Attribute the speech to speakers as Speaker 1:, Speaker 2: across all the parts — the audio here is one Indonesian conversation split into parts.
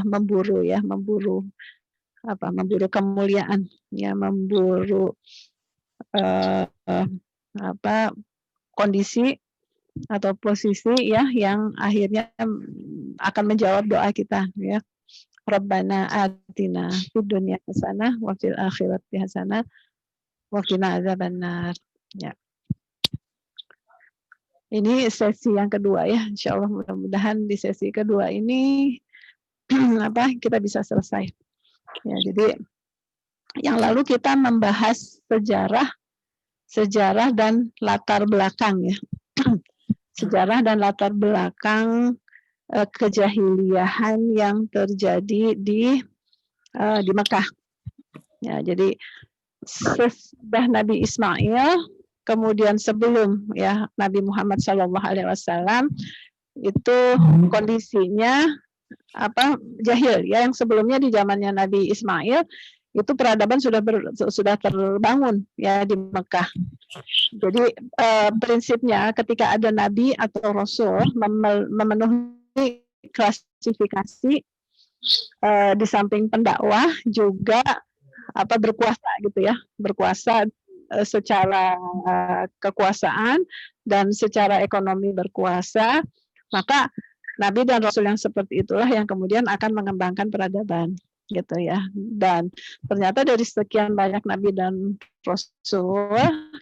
Speaker 1: memburu ya, memburu kemuliaan, ya, memburu eh, apa kondisi atau posisi ya yang akhirnya akan menjawab doa kita ya. Rabbana atina fid dunya hasanah wa fil akhirati hasanah wa qina adzabannar. Ya. Ini sesi yang kedua ya. Insyaallah mudah-mudahan di sesi kedua ini kita bisa selesai. Ya, jadi yang lalu kita membahas sejarah dan latar belakang ya. Sejarah dan latar belakang kejahiliahan yang terjadi di Mekah. Ya, jadi sesudah Nabi Ismail, kemudian sebelum ya Nabi Muhammad SAW itu kondisinya jahil ya, yang sebelumnya di zamannya Nabi Ismail itu peradaban sudah terbangun ya di Mekah. Jadi prinsipnya ketika ada nabi atau rasul memenuhi klasifikasi di samping pendakwah juga berkuasa gitu ya, berkuasa secara kekuasaan dan secara ekonomi berkuasa, maka nabi dan rasul yang seperti itulah yang kemudian akan mengembangkan peradaban gitu ya. Dan ternyata dari sekian banyak nabi dan rasul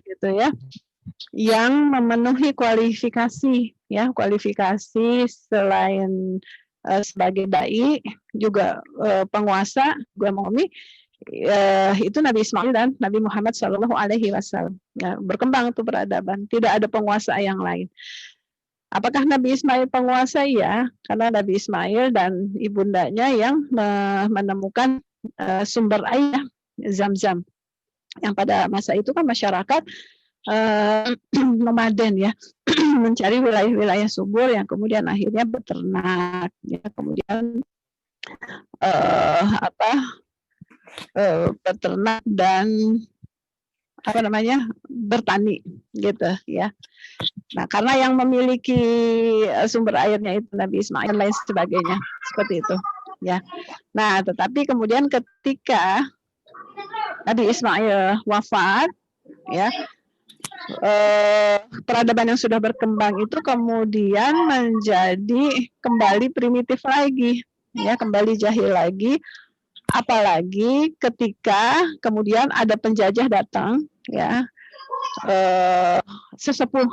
Speaker 1: gitu ya yang memenuhi kualifikasi selain sebagai dai juga penguasa juga mu'min, itu Nabi Ismail dan Nabi Muhammad SAW ya, berkembang itu peradaban, tidak ada penguasa yang lain. Apakah Nabi Ismail penguasa? Ya, karena Nabi Ismail dan ibundanya yang menemukan sumber air Zam-Zam, yang pada masa itu kan masyarakat nomaden ya, mencari wilayah-wilayah subur yang kemudian akhirnya beternak ya, kemudian beternak dan bertani gitu ya. Nah, karena yang memiliki sumber airnya itu Nabi Ismail dan lain sebagainya seperti itu ya. Nah, tetapi kemudian ketika Nabi Ismail wafat ya, peradaban yang sudah berkembang itu kemudian menjadi kembali primitif lagi ya, kembali jahil lagi, apalagi ketika kemudian ada penjajah datang ya, sesepuh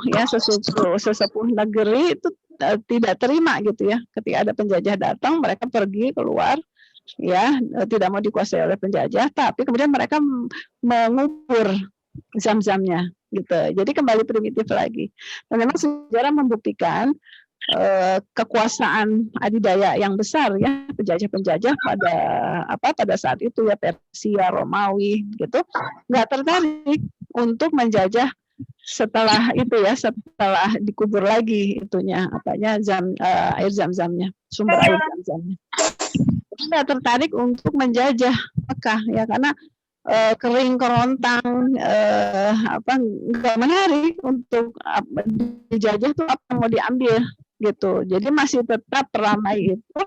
Speaker 1: negeri itu tidak terima gitu ya, ketika ada penjajah datang mereka pergi keluar ya, tidak mau dikuasai oleh penjajah, tapi kemudian mereka mengubur Zam-Zamnya gitu, jadi kembali primitif lagi. Dan memang sejarah membuktikan kekuasaan adidaya yang besar ya, penjajah-penjajah pada saat itu ya, Persia, Romawi gitu, nggak tertarik untuk menjajah setelah itu ya, setelah dikubur lagi itunya air Zam-Zamnya, sumber air Zam-Zamnya, nggak tertarik untuk menjajah Mekah ya, karena kering kerontang, nggak menarik untuk dijajah tuh apa mau diambil gitu. Jadi masih tetap ramai itu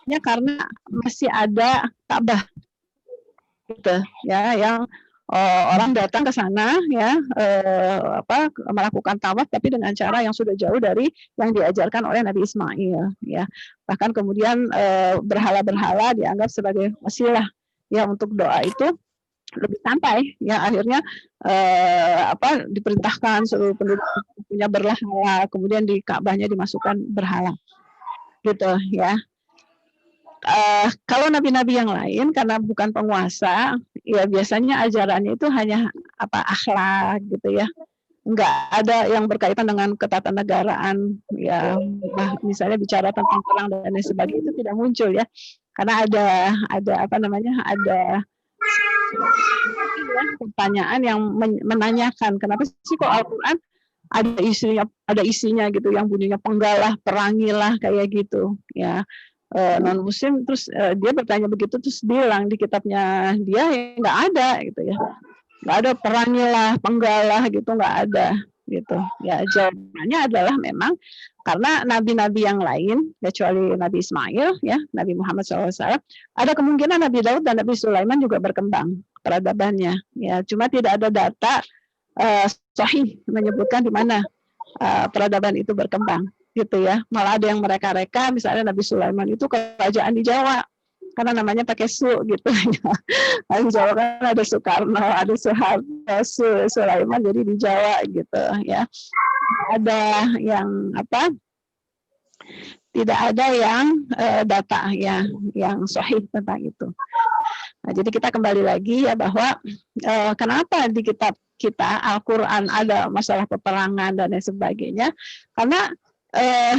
Speaker 1: ya, karena masih ada Ka'bah gitu ya, yang orang datang ke sana ya, melakukan tawaf tapi dengan cara yang sudah jauh dari yang diajarkan oleh Nabi Ismail ya. Bahkan kemudian berhala-berhala dianggap sebagai wasilah ya untuk doa itu lebih santai ya, akhirnya diperintahkan seluruh penduduk punya berhala, kemudian di Ka'bahnya dimasukkan berhala gitu ya. Kalau nabi-nabi yang lain karena bukan penguasa ya, biasanya ajarannya itu hanya akhlak gitu ya, nggak ada yang berkaitan dengan ketatanegaraan ya, misalnya bicara tentang perang dan lain sebagainya itu tidak muncul ya, karena ada pertanyaan yang menanyakan kenapa sih kok Al-Quran ada isinya gitu yang bunyinya penggalah, perangilah kayak gitu ya. Non muslim terus dia bertanya begitu, terus bilang di kitabnya dia nggak ada gitu ya, nggak ada perangilah, penggalah gitu, nggak ada gitu ya. Jawabannya adalah memang Karena nabi-nabi yang lain, kecuali Nabi Ismail, ya, Nabi Muhammad SAW, ada kemungkinan Nabi Daud dan Nabi Sulaiman juga berkembang peradabannya. Ya, cuma tidak ada data sahih menyebutkan di mana peradaban itu berkembang, gitu ya. Malah ada yang mereka-reka, misalnya Nabi Sulaiman itu kerajaan di Jawa, karena namanya pakai su, gitu ya. Di Jawa kan ada Soekarno, ada Soeharto, Sulaiman, jadi di Jawa, gitu ya. Ada yang tidak ada yang data ya yang sahih tentang itu. Nah, jadi kita kembali lagi ya bahwa kenapa di kitab kita Al-Quran ada masalah peperangan dan lain sebagainya, karena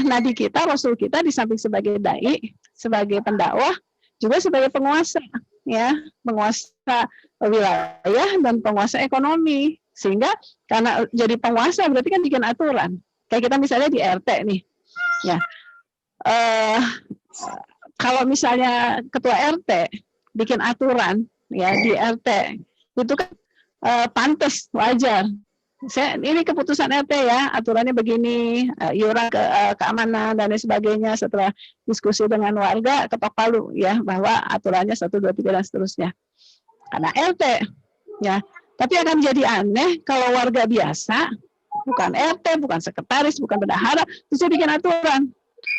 Speaker 1: nabi kita, rasul kita di samping sebagai dai, sebagai pendakwah, juga sebagai penguasa, ya, penguasa wilayah dan penguasa ekonomi. Sehingga karena jadi penguasa berarti kan bikin aturan. Kayak kita misalnya di RT nih, ya. Kalau misalnya ketua RT bikin aturan, ya di RT itu kan pantas, wajar. Ini keputusan RT ya, aturannya begini, iuran keamanan dan lain sebagainya. Setelah diskusi dengan warga, ketok palu ya bahwa aturannya 1, 2, 3 dan seterusnya. Karena RT, ya. Tapi akan jadi aneh kalau warga biasa, bukan RT, bukan sekretaris, bukan bendahara, terus bikin aturan.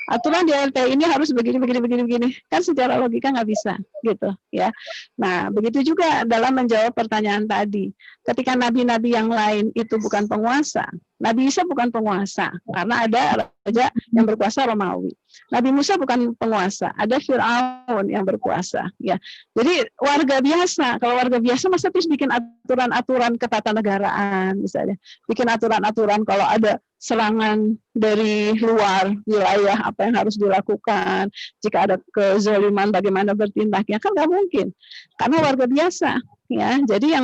Speaker 1: Aturan di RT ini harus begini. Kan secara logika nggak bisa, gitu ya. Nah, begitu juga dalam menjawab pertanyaan tadi. Ketika nabi-nabi yang lain itu bukan penguasa, Nabi Isa bukan penguasa, karena ada raja yang berkuasa Romawi. Nabi Musa bukan penguasa, ada Fir'aun yang berkuasa. Ya, jadi warga biasa. Kalau warga biasa masa terus bikin aturan-aturan ketatanegaraan, misalnya, bikin aturan-aturan kalau ada serangan dari luar wilayah apa yang harus dilakukan, jika ada kezaliman bagaimana bertindaknya, kan nggak mungkin, karena warga biasa. Ya, jadi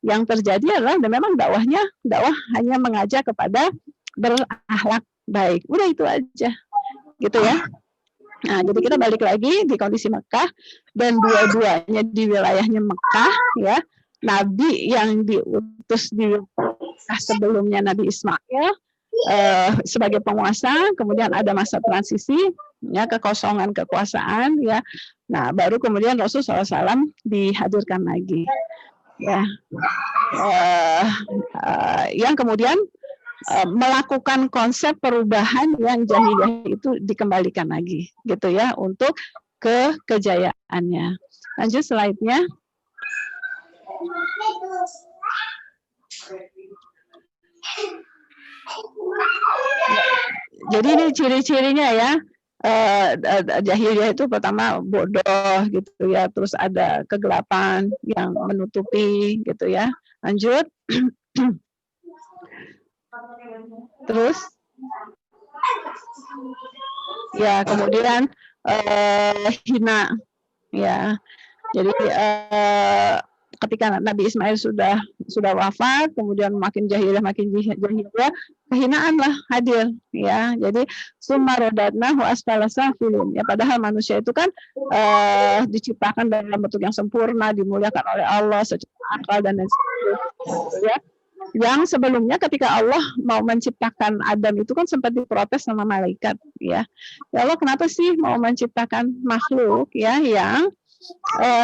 Speaker 1: yang terjadi adalah memang dakwah hanya mengajak kepada berakhlak baik. Udah itu aja, gitu ya. Nah, jadi kita balik lagi di kondisi Mekah, dan dua-duanya di wilayahnya Mekah, ya. Nabi yang diutus di Mekah sebelumnya Nabi Ismail sebagai penguasa, kemudian ada masa transisi, ya, kekosongan kekuasaan, ya. Nah, baru kemudian Rasulullah SAW dihadirkan lagi, ya. Yang kemudian melakukan konsep perubahan yang jahiliyah itu dikembalikan lagi, gitu ya, untuk kejayaannya. Lanjut slide-nya. Jadi ini ciri-cirinya ya, jahiliyah itu pertama bodoh, gitu ya, terus ada kegelapan yang menutupi, gitu ya. Lanjut. Terus ya kemudian hina, ya. Jadi ketika Nabi Ismail sudah wafat, kemudian makin jahiliyah, kehinaan lah hadir, ya. Jadi summa radadnahu asfala safilin, ya, padahal manusia itu kan diciptakan dalam bentuk yang sempurna, dimuliakan oleh Allah secara akal dan lain sebagainya, ya. Yang sebelumnya ketika Allah mau menciptakan Adam itu kan sempat diprotes sama malaikat, ya. Ya Allah, kenapa sih mau menciptakan makhluk, ya, yang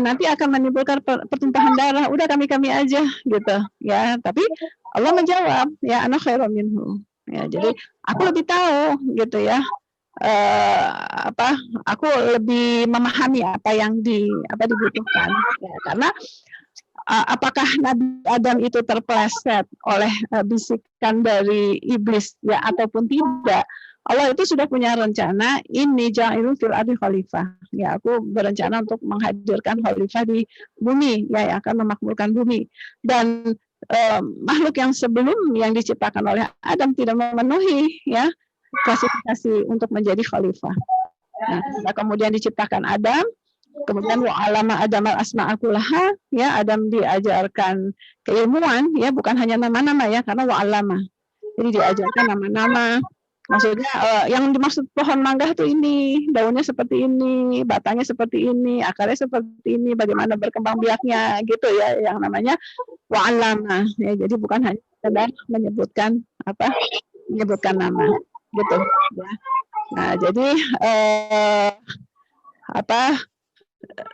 Speaker 1: nanti akan menimbulkan pertumpahan darah? Udah kami aja, gitu ya. Tapi Allah menjawab, ya, ana khairum minhu, ya. Jadi aku lebih tahu, gitu ya, aku lebih memahami apa yang dibutuhkan, ya. Karena apakah Nabi Adam itu terpeleset oleh bisikan dari iblis, ya, ataupun tidak? Allah itu sudah punya rencana, ini ja'ilun fil ardi khalifah, ya, aku berencana untuk menghadirkan khalifah di bumi, ya, yang akan memakmurkan bumi. Dan makhluk yang sebelum yang diciptakan oleh Adam tidak memenuhi, ya, klasifikasi untuk menjadi khalifah. Nah, kemudian diciptakan Adam, kemudian wa'alama Adam al-asma'a kullaha, ya, Adam diajarkan keilmuan, ya, bukan hanya nama-nama, ya, karena wa'alama. Jadi diajarkan nama-nama. Maksudnya yang dimaksud pohon mangga itu ini, daunnya seperti ini, batangnya seperti ini, akarnya seperti ini, bagaimana berkembang biaknya, gitu ya, yang namanya wa'alama, ya. Jadi bukan hanya sekedar menyebutkan nama. gitu ya. Nah, jadi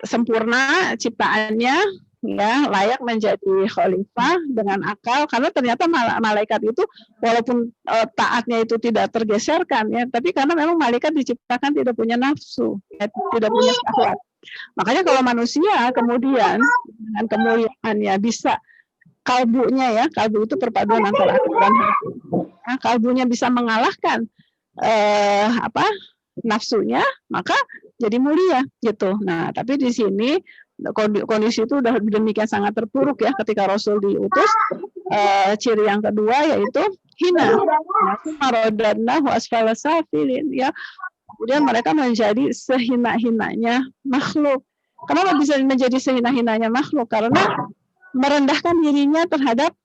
Speaker 1: sempurna ciptaannya, ya, layak menjadi khalifah dengan akal, karena ternyata malaikat itu walaupun taatnya itu tidak tergeserkan ya, tapi karena memang malaikat diciptakan tidak punya nafsu, ya, tidak punya syahwat. Makanya kalau manusia kemudian dengan kemuliaannya bisa kalbunya, ya, kalbu itu perpaduan antara akal dan hati. Nah, kalbunya bisa mengalahkan nafsunya, maka jadi mulia gitu. Nah, tapi di sini kondisi itu udah demikian sangat terpuruk ya ketika Rasul diutus. Ciri yang kedua yaitu hina. Ya. Kemudian mereka menjadi sehina-hinanya makhluk. Kenapa bisa menjadi sehina-hinanya makhluk? Karena merendahkan dirinya terhadap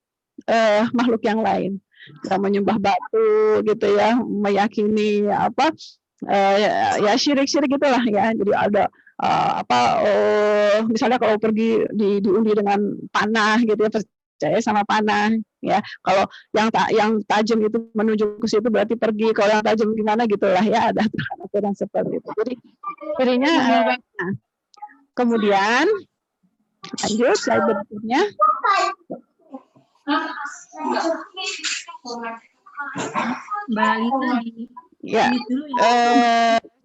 Speaker 1: makhluk yang lain. Ya, menyembah batu gitu ya, meyakini ya syirik-syirik gitulah ya. Jadi ada misalnya kalau pergi diundi dengan panah gitu ya, percaya sama panah ya. Kalau yang tajam itu menuju ke situ berarti pergi, kalau yang tajam gimana gitulah ya, ada aturan seperti itu. Jadi cirinya kemudian lanjut slide berikutnya. Ya,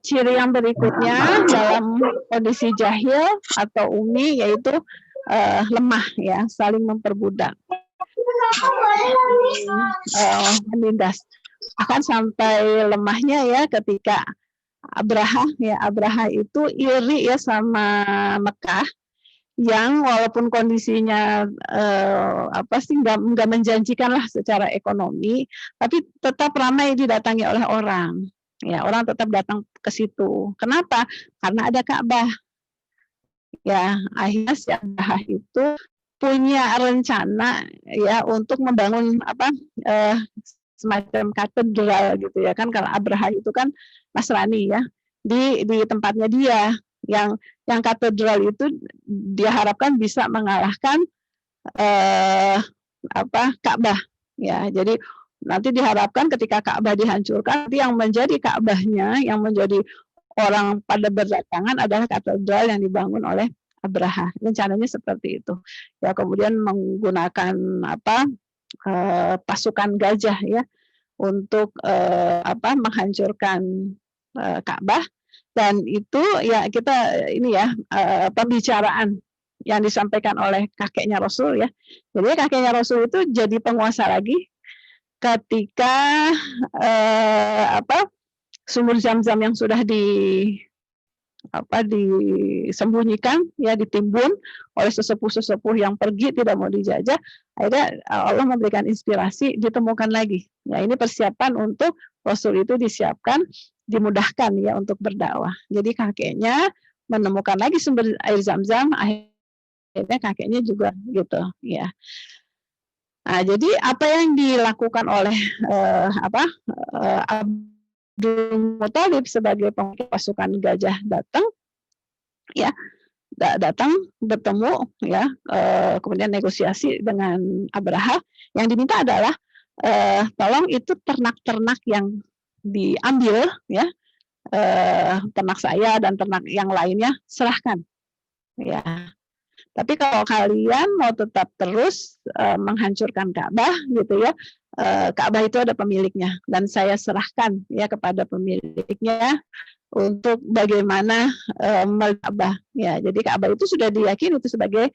Speaker 1: ciri yang berikutnya dalam kondisi jahil atau umi yaitu lemah ya, saling memperbudak, menindas. Akan sampai lemahnya ya ketika Abraha itu iri ya sama Mekah, yang walaupun kondisinya nggak menjanjikan lah secara ekonomi, tapi tetap ramai didatangi oleh orang. Ya, orang tetap datang ke situ. Kenapa? Karena ada Ka'bah. Ya, akhirnya si Abraha itu punya rencana ya untuk membangun semacam katedral gitu ya kan, kalau Abraha itu kan Nasrani ya, di tempatnya dia yang katedral itu dia harapkan bisa mengalahkan Ka'bah ya. Jadi nanti diharapkan ketika Ka'bah dihancurkan, nanti yang menjadi Ka'bahnya, yang menjadi orang pada berdatangan adalah katedral yang dibangun oleh Abraha. Rencananya seperti itu ya. Kemudian menggunakan pasukan gajah ya untuk menghancurkan Ka'bah. Dan itu ya kita ini ya pembicaraan yang disampaikan oleh kakeknya Rasul ya. Jadi kakeknya Rasul itu jadi penguasa lagi ketika sumur Zam-Zam yang sudah disembunyikan ya, ditimbun oleh sesepuh-sesepuh yang pergi tidak mau dijajah, akhirnya Allah memberikan inspirasi, ditemukan lagi. Ya, ini persiapan untuk Rasul itu disiapkan, dimudahkan ya untuk berdakwah. Jadi kakeknya menemukan lagi sumber air Zam-Zam, akhirnya kakeknya juga gitu ya. Nah, jadi apa yang dilakukan oleh Abdul Muthalib sebagai pemimpin pasukan gajah datang bertemu ya, kemudian negosiasi dengan Abraha. Yang diminta adalah tolong itu ternak-ternak yang diambil ya, ternak saya dan ternak yang lainnya serahkan ya. Tapi kalau kalian mau tetap terus menghancurkan Ka'bah gitu ya, Ka'bah itu ada pemiliknya dan saya serahkan ya kepada pemiliknya untuk bagaimana Ka'bah ya. Jadi Ka'bah itu sudah diyakini itu sebagai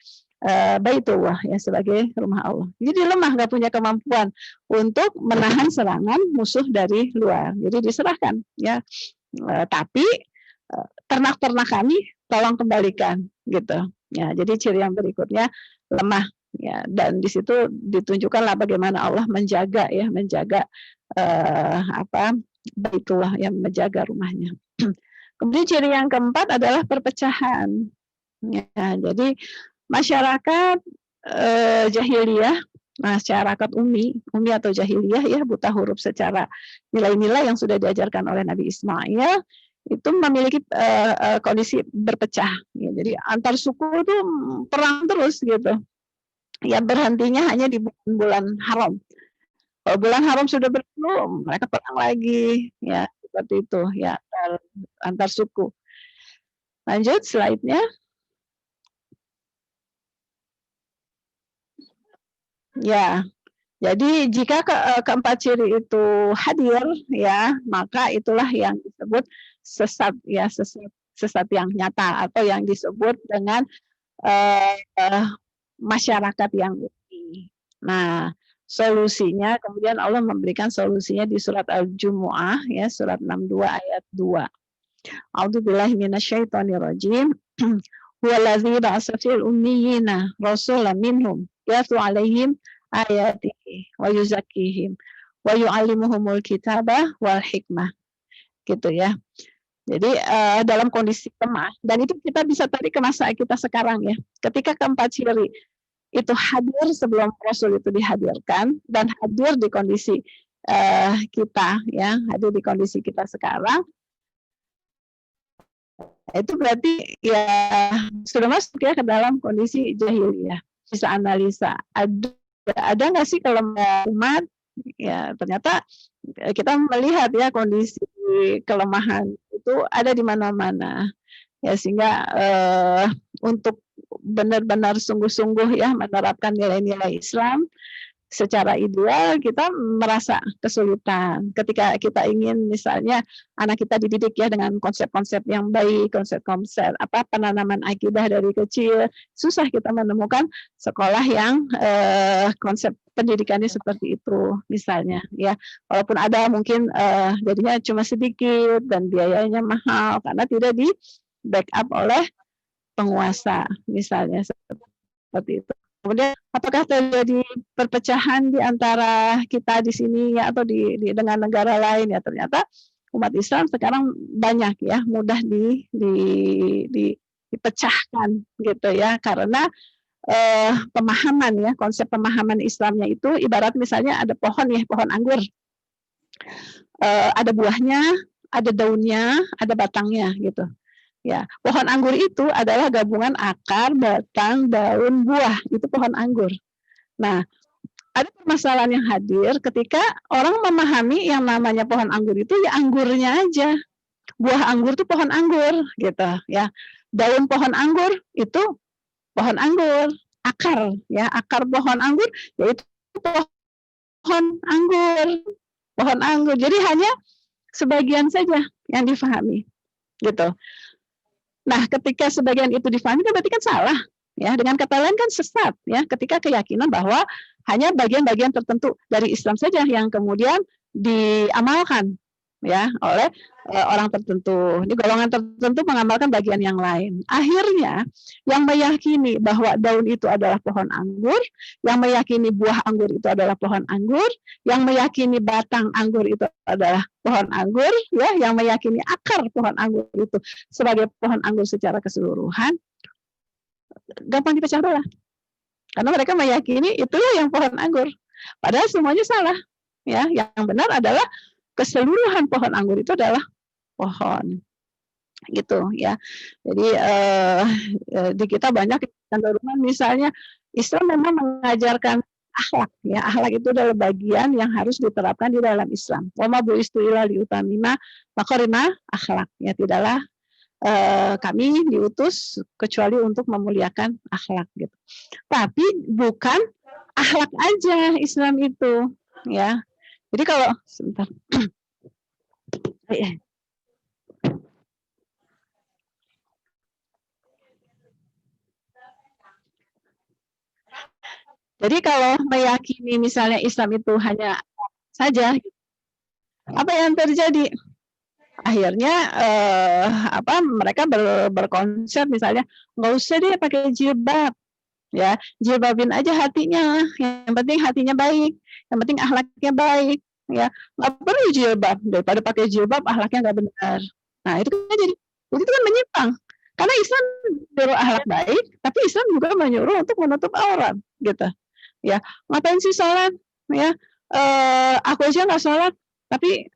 Speaker 1: Baitullah ya, sebagai rumah Allah. Jadi lemah, nggak punya kemampuan untuk menahan serangan musuh dari luar. Jadi diserahkan ya. Tapi ternak-ternak kami tolong kembalikan gitu. Ya, jadi ciri yang berikutnya lemah ya, dan di situ ditunjukkanlah bagaimana Allah menjaga Baitullah, yang menjaga rumahnya. Kemudian ciri yang keempat adalah perpecahan. Ya, jadi masyarakat jahiliyah, masyarakat umi atau jahiliyah ya, buta huruf secara nilai-nilai yang sudah diajarkan oleh Nabi Ismail, itu memiliki kondisi berpecah. Ya, jadi antar suku itu perang terus gitu. Ya, berhentinya hanya di bulan haram. Kalau bulan haram sudah berlalu, mereka perang lagi, ya seperti itu, ya antar suku. Lanjut slide-nya. Ya, jadi jika keempat ciri itu hadir, ya maka itulah yang disebut sesat, ya sesat yang nyata atau yang disebut dengan masyarakat yang utuh. Nah, solusinya kemudian Allah memberikan solusinya di surat Al-Jumu'ah, ya surat 62 ayat 2. A'udzubillahi minasyaitonirrajim. Huwallazi ba'atsa fil ummiyina rasulan minhum yatlu 'alaihim ayatihi wa yuzakkihim wa yu'allimuhumul kitaba wal hikmah. Gitu ya. Jadi dalam kondisi lemah, dan itu kita bisa tarik ke masa kita sekarang ya. Ketika keempat ciri itu hadir sebelum Rasul itu dihadirkan dan hadir di kondisi kita ya, hadir di kondisi kita sekarang, itu berarti ya sudah masuk ya ke dalam kondisi jahiliyah. Bisa analisa, ada nggak sih kalau umat, ya ternyata kita melihat ya kondisi kelemahan itu ada di mana-mana, ya sehingga untuk benar-benar sungguh-sungguh ya menerapkan nilai-nilai Islam secara ideal, kita merasa kesulitan ketika kita ingin misalnya anak kita dididik ya dengan konsep-konsep yang baik, konsep-konsep penanaman akidah dari kecil. Susah kita menemukan sekolah yang konsep pendidikannya seperti itu misalnya ya. Walaupun ada mungkin jadinya cuma sedikit dan biayanya mahal karena tidak di backup oleh penguasa misalnya seperti itu. Kemudian apakah terjadi perpecahan di antara kita di sini ya atau dengan negara lain ya? Ternyata umat Islam sekarang banyak ya mudah dipecahkan gitu ya, karena pemahaman ya, konsep pemahaman Islamnya itu ibarat misalnya ada pohon ya, pohon anggur, ada buahnya, ada daunnya, ada batangnya gitu. Ya, pohon anggur itu adalah gabungan akar, batang, daun, buah. Itu pohon anggur. Nah, ada permasalahan yang hadir ketika orang memahami yang namanya pohon anggur itu ya anggurnya aja. Buah anggur itu pohon anggur gitu ya. Daun pohon anggur itu pohon anggur. Akar ya, akar pohon anggur yaitu pohon anggur. Pohon anggur. Jadi hanya sebagian saja yang difahami. Gitu. Nah, ketika sebagian itu difahami, berarti kan salah. Ya, dengan kata lain kan sesat. Ya, ketika keyakinan bahwa hanya bagian-bagian tertentu dari Islam saja yang kemudian diamalkan ya oleh orang tertentu. Di golongan tertentu mengamalkan bagian yang lain. Akhirnya, yang meyakini bahwa daun itu adalah pohon anggur, yang meyakini buah anggur itu adalah pohon anggur, yang meyakini batang anggur itu adalah pohon anggur, ya, yang meyakini akar pohon anggur itu sebagai pohon anggur secara keseluruhan, gampang dipecah belah. Karena mereka meyakini itulah yang pohon anggur. Padahal semuanya salah. Ya, yang benar adalah keseluruhan pohon anggur itu adalah pohon. Gitu ya. Jadi di kita banyak kecenderungan misalnya Islam memang mengajarkan akhlak ya. Akhlak itu adalah bagian yang harus diterapkan di dalam Islam. Wa ma bu'istu illa liutamima makarimah akhlak. Ya, tidaklah kami diutus kecuali untuk memuliakan akhlak gitu. Tapi bukan akhlak aja Islam itu ya. Jadi kalau sebentar. Jadi kalau meyakini misalnya Islam itu hanya saja, apa yang terjadi? Akhirnya mereka berkonsep misalnya nggak usah dia pakai jilbab, ya jilbabin aja hatinya, yang penting hatinya baik, yang penting akhlaknya baik, ya nggak perlu jilbab, daripada pakai jilbab akhlaknya nggak benar. Nah itu kan jadi itu kan menyimpang, karena Islam menyuruh akhlak baik, tapi Islam juga menyuruh untuk menutup aurat, gitu. Ya ngapain sih sholat? Ya aku aja nggak sholat, tapi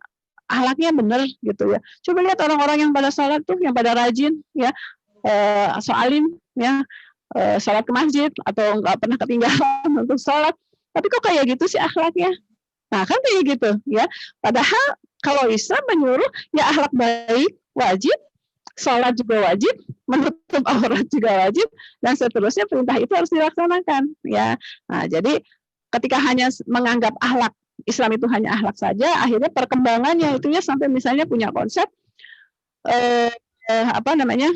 Speaker 1: akhlaknya benar gitu ya. Coba lihat orang-orang yang pada sholat tuh, yang pada rajin, ya soalim, ya sholat ke masjid atau nggak pernah ketinggalan untuk sholat. Tapi kok kayak gitu sih akhlaknya? Nah, kan kayak gitu ya. Padahal kalau Islam menyuruh ya akhlak baik wajib, sholat juga wajib, menutup aurat juga wajib, dan seterusnya perintah itu harus dilaksanakan ya. Nah, jadi ketika hanya menganggap akhlak Islam itu hanya akhlak saja, akhirnya perkembangannya itu ya sampai misalnya punya konsep apa namanya,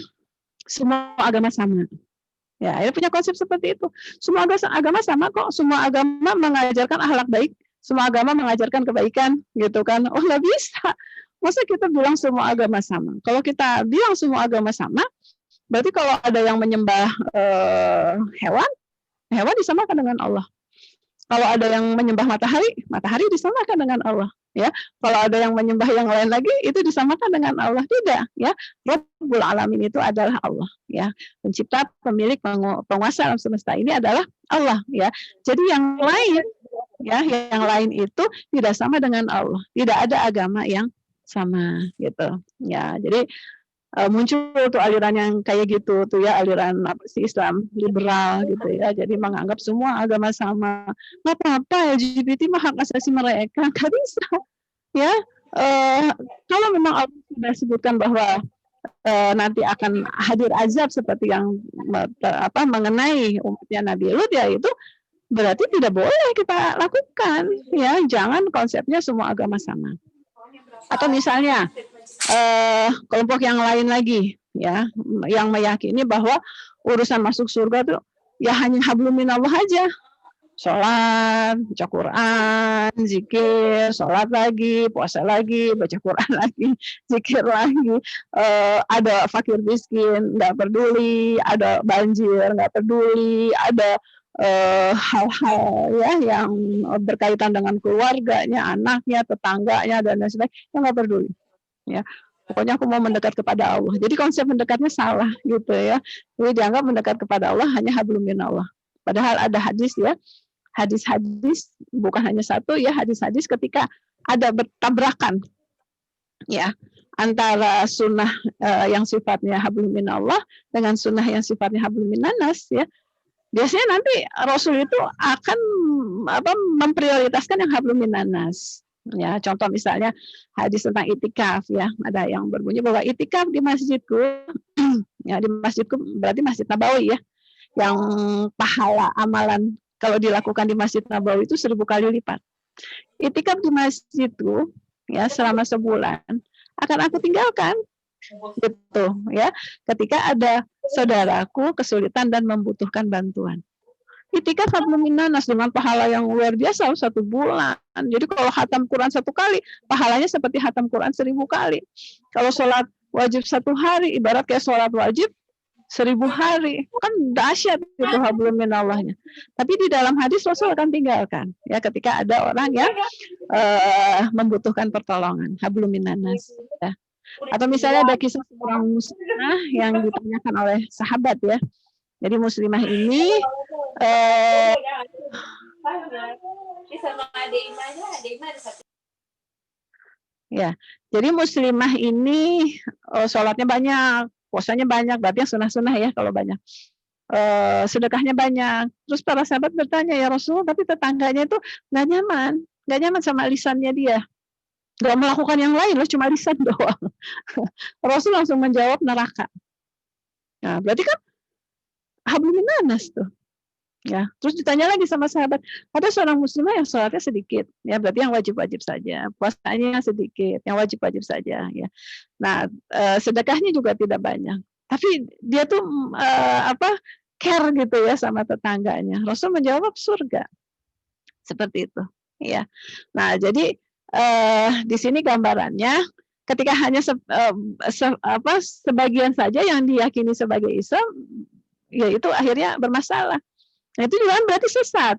Speaker 1: semua agama sama. Ya, akhirnya punya konsep seperti itu. Semua agama sama kok, semua agama mengajarkan akhlak baik, semua agama mengajarkan kebaikan, gitu kan. Oh, nggak bisa. Masa kita bilang semua agama sama? Kalau kita bilang semua agama sama, berarti kalau ada yang menyembah hewan, hewan disamakan dengan Allah. Kalau ada yang menyembah matahari, matahari disamakan dengan Allah. Ya, kalau ada yang menyembah yang lain lagi, itu disamakan dengan Allah. Tidak, ya. Rabbul Alamin itu adalah Allah, ya. Pencipta, pemilik, penguasa alam semesta ini adalah Allah, ya. Jadi yang lain, ya, yang lain itu tidak sama dengan Allah. Tidak ada agama yang sama, gitu. Ya, jadi muncul tuh aliran yang kayak gitu tuh ya, aliran apa sih, Islam liberal gitu ya, jadi menganggap semua agama sama, nggak apa-apa LGBT mah hak asasi mereka, nggak bisa ya. Kalau memang Allah sudah sebutkan bahwa nanti akan hadir azab seperti yang mengenai umatnya Nabi Lut, ya itu berarti tidak boleh kita lakukan ya. Jangan konsepnya semua agama sama. Atau misalnya kelompok yang lain lagi ya, yang meyakini bahwa urusan masuk surga tuh ya hanya hablum minallah aja. Sholat, baca Quran, zikir, sholat lagi, puasa lagi, baca Quran lagi, zikir lagi. Ada fakir miskin, nggak peduli. Ada banjir, nggak peduli. Ada hal-hal ya yang berkaitan dengan keluarganya, anaknya, tetangganya, dan lain sebagainya, nggak peduli. Ya, pokoknya aku mau mendekat kepada Allah. Jadi konsep mendekatnya salah gitu ya. Jadi dianggap mendekat kepada Allah hanya hablum minallah. Padahal ada hadis ya, hadis-hadis bukan hanya satu ya, hadis-hadis ketika ada bertabrakan ya antara sunnah yang sifatnya hablum minallah dengan sunnah yang sifatnya hablum minannas ya. Biasanya nanti Rasul itu akan memprioritaskan yang hablum minannas. Ya, contoh misalnya hadis tentang itikaf ya, ada yang berbunyi bahwa itikaf di masjidku, ya di masjidku berarti Masjid Nabawi ya, yang pahala amalan kalau dilakukan di Masjid Nabawi itu 1000 kali lipat. Itikaf di masjidku ya selama sebulan akan aku tinggalkan gitu ya, ketika ada saudaraku kesulitan dan membutuhkan bantuan. Itikaf hablum minannas dengan pahala yang luar biasa 1 bulan. Jadi kalau khatam Quran 1 kali, pahalanya seperti khatam Quran 1000 kali. Kalau sholat wajib 1 hari, ibarat kayak sholat wajib 1000 hari. Kan dahsyat itu hablum minallahnya. Tapi di dalam hadis Rasul akan tinggalkan ya ketika ada orang yang membutuhkan pertolongan, hablum minannas ya. Atau misalnya ada kisah seorang muslimah yang ditanyakan oleh sahabat ya. Jadi muslimah ini ya, jadi muslimah ini sholatnya banyak, puasanya banyak, berarti yang sunnah-sunnah ya kalau banyak. Sedekahnya banyak. Terus para sahabat bertanya, ya Rasul, tapi tetangganya itu nggak nyaman sama lisannya dia. Nggak melakukan yang lain, loh, cuma lisan doang. Rasul langsung menjawab neraka. Nah, berarti kan hablum minannas tuh. Ya, terus ditanya lagi sama sahabat, ada seorang muslimah yang sholatnya sedikit, ya berarti yang wajib-wajib saja, puasanya sedikit, yang wajib-wajib saja, ya. Nah, sedekahnya juga tidak banyak, tapi dia tuh care gitu ya sama tetangganya. Rasul menjawab surga, seperti itu, ya. Nah, jadi di sini gambarannya, ketika hanya sebagian saja yang diyakini sebagai Islam, yaitu akhirnya bermasalah. Nah, itu juga berarti sesat.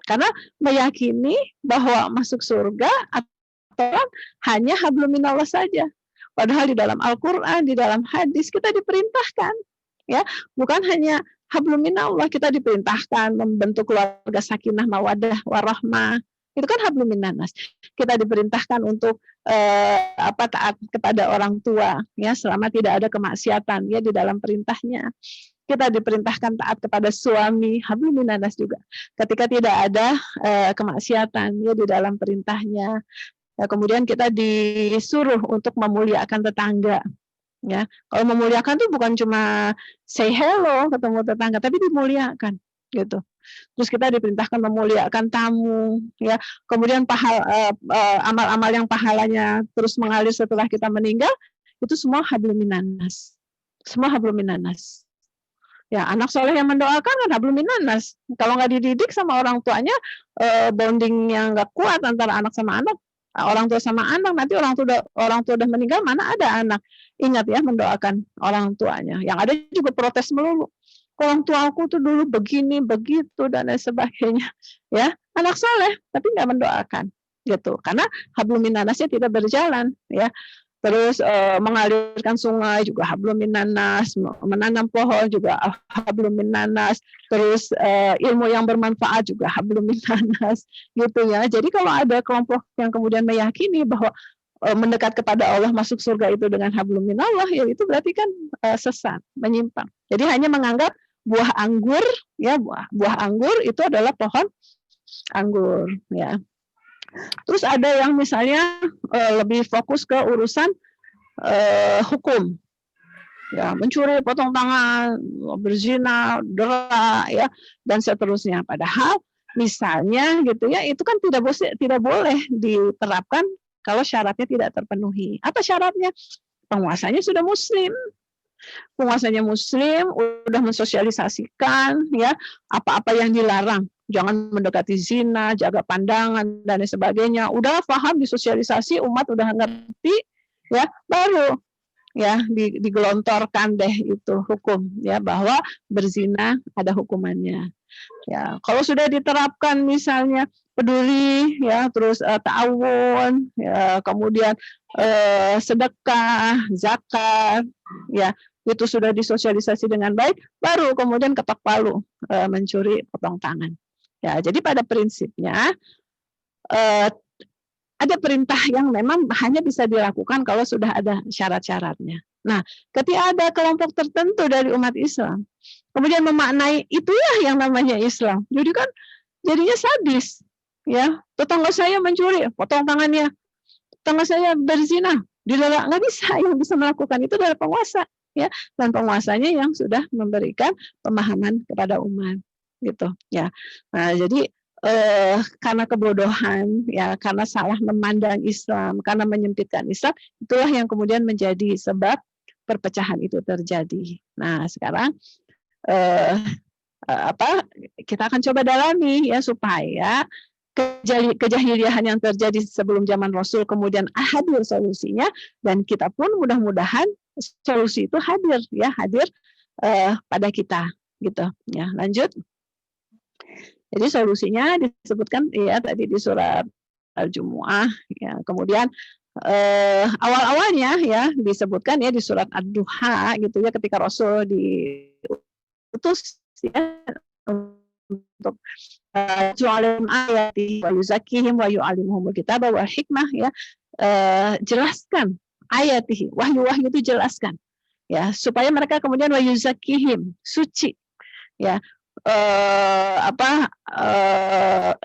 Speaker 1: Karena meyakini bahwa masuk surga atau hanya hablum minallah saja. Padahal di dalam Al-Qur'an, di dalam hadis kita diperintahkan ya, bukan hanya hablum minallah, kita diperintahkan membentuk keluarga sakinah, mawaddah, warahmah. Itu kan hablum minannas. Kita diperintahkan untuk taat kepada orang tua ya selama tidak ada kemaksiatan ya di dalam perintahnya. kita diperintahkan taat kepada suami, hablum minanas juga. Ketika tidak ada kemaksiatan ya di dalam perintahnya. Ya, kemudian kita disuruh untuk memuliakan tetangga. Ya, kalau memuliakan itu bukan cuma say hello ketemu tetangga, tapi dimuliakan gitu. Terus kita diperintahkan memuliakan tamu, ya. Kemudian amal-amal yang pahalanya terus mengalir setelah kita meninggal, itu semua hablum minanas. Semua hablum minanas. Ya, anak soleh yang mendoakan kan hablum minanas. Kalau nggak dididik sama orang tuanya, bonding yang nggak kuat antara anak sama anak, orang tua sama anak, nanti orang tua udah meninggal, mana ada anak. Ingat ya, mendoakan orang tuanya. Yang ada juga protes melulu. Orang tua aku tuh dulu begini, begitu, dan lain sebagainya. Ya, anak soleh, tapi nggak mendoakan. Gitu. Karena hablum minanasnya tidak berjalan. Ya. Terus mengalirkan sungai juga hablum minanas, menanam pohon juga hablum minanas, terus ilmu yang bermanfaat juga hablum minanas, gitu ya. Jadi kalau ada kelompok yang kemudian meyakini bahwa mendekat kepada Allah masuk surga itu dengan hablum minallah, ya itu berarti kan sesat, menyimpang. Jadi hanya menganggap buah anggur, ya buah anggur itu adalah pohon anggur, ya. Terus ada yang misalnya lebih fokus ke urusan hukum, ya mencuri, potong tangan, berzina, dera, ya dan seterusnya. Padahal misalnya gitu ya, itu kan tidak boleh diterapkan kalau syaratnya tidak terpenuhi. Apa syaratnya? Penguasanya sudah muslim. Penguasanya muslim, udah mensosialisasikan ya apa-apa yang dilarang. Jangan mendekati zina, jaga pandangan dan sebagainya. Udah paham, disosialisasi, umat udah ngerti, ya baru ya digelontorkan deh itu hukum ya bahwa berzina ada hukumannya. Ya, kalau sudah diterapkan misalnya peduli ya, terus ta'awun, ya, kemudian sedekah, zakat, ya itu sudah disosialisasi dengan baik, baru kemudian ketok palu mencuri, potong tangan. Ya, jadi pada prinsipnya ada perintah yang memang hanya bisa dilakukan kalau sudah ada syarat-syaratnya. Nah, ketika ada kelompok tertentu dari umat Islam, kemudian memaknai itulah yang namanya Islam. Jadi kan jadinya sadis, ya. Tetangga saya mencuri, potong tangannya. Tetangga saya berzina, dilarang. Nggak bisa, yang bisa melakukan itu adalah penguasa, ya. Dan penguasanya yang sudah memberikan pemahaman kepada umat. Gitu ya. Nah, jadi karena kebodohan ya, karena salah memandang Islam, karena menyempitkan Islam, itulah yang kemudian menjadi sebab perpecahan itu terjadi. Nah, sekarang kita akan coba dalami ya supaya kejahiliahan yang terjadi sebelum zaman Rasul kemudian hadir solusinya, dan kita pun mudah-mudahan solusi itu hadir pada kita gitu ya. Lanjut. Jadi solusinya disebutkan ya tadi di surat Al-Jumu'ah ya. Kemudian awal-awalnya ya disebutkan ya di surat Ad-Duha gitu ya, ketika Rasul diutus ya untuk ju'alim ayati wa yuzakihim wa yu'alimuhumul kitaba wal hikmah ya, jelaskan ayatihi, wahyu-wahyu itu jelaskan ya supaya mereka kemudian wa yuzakihim, suci ya,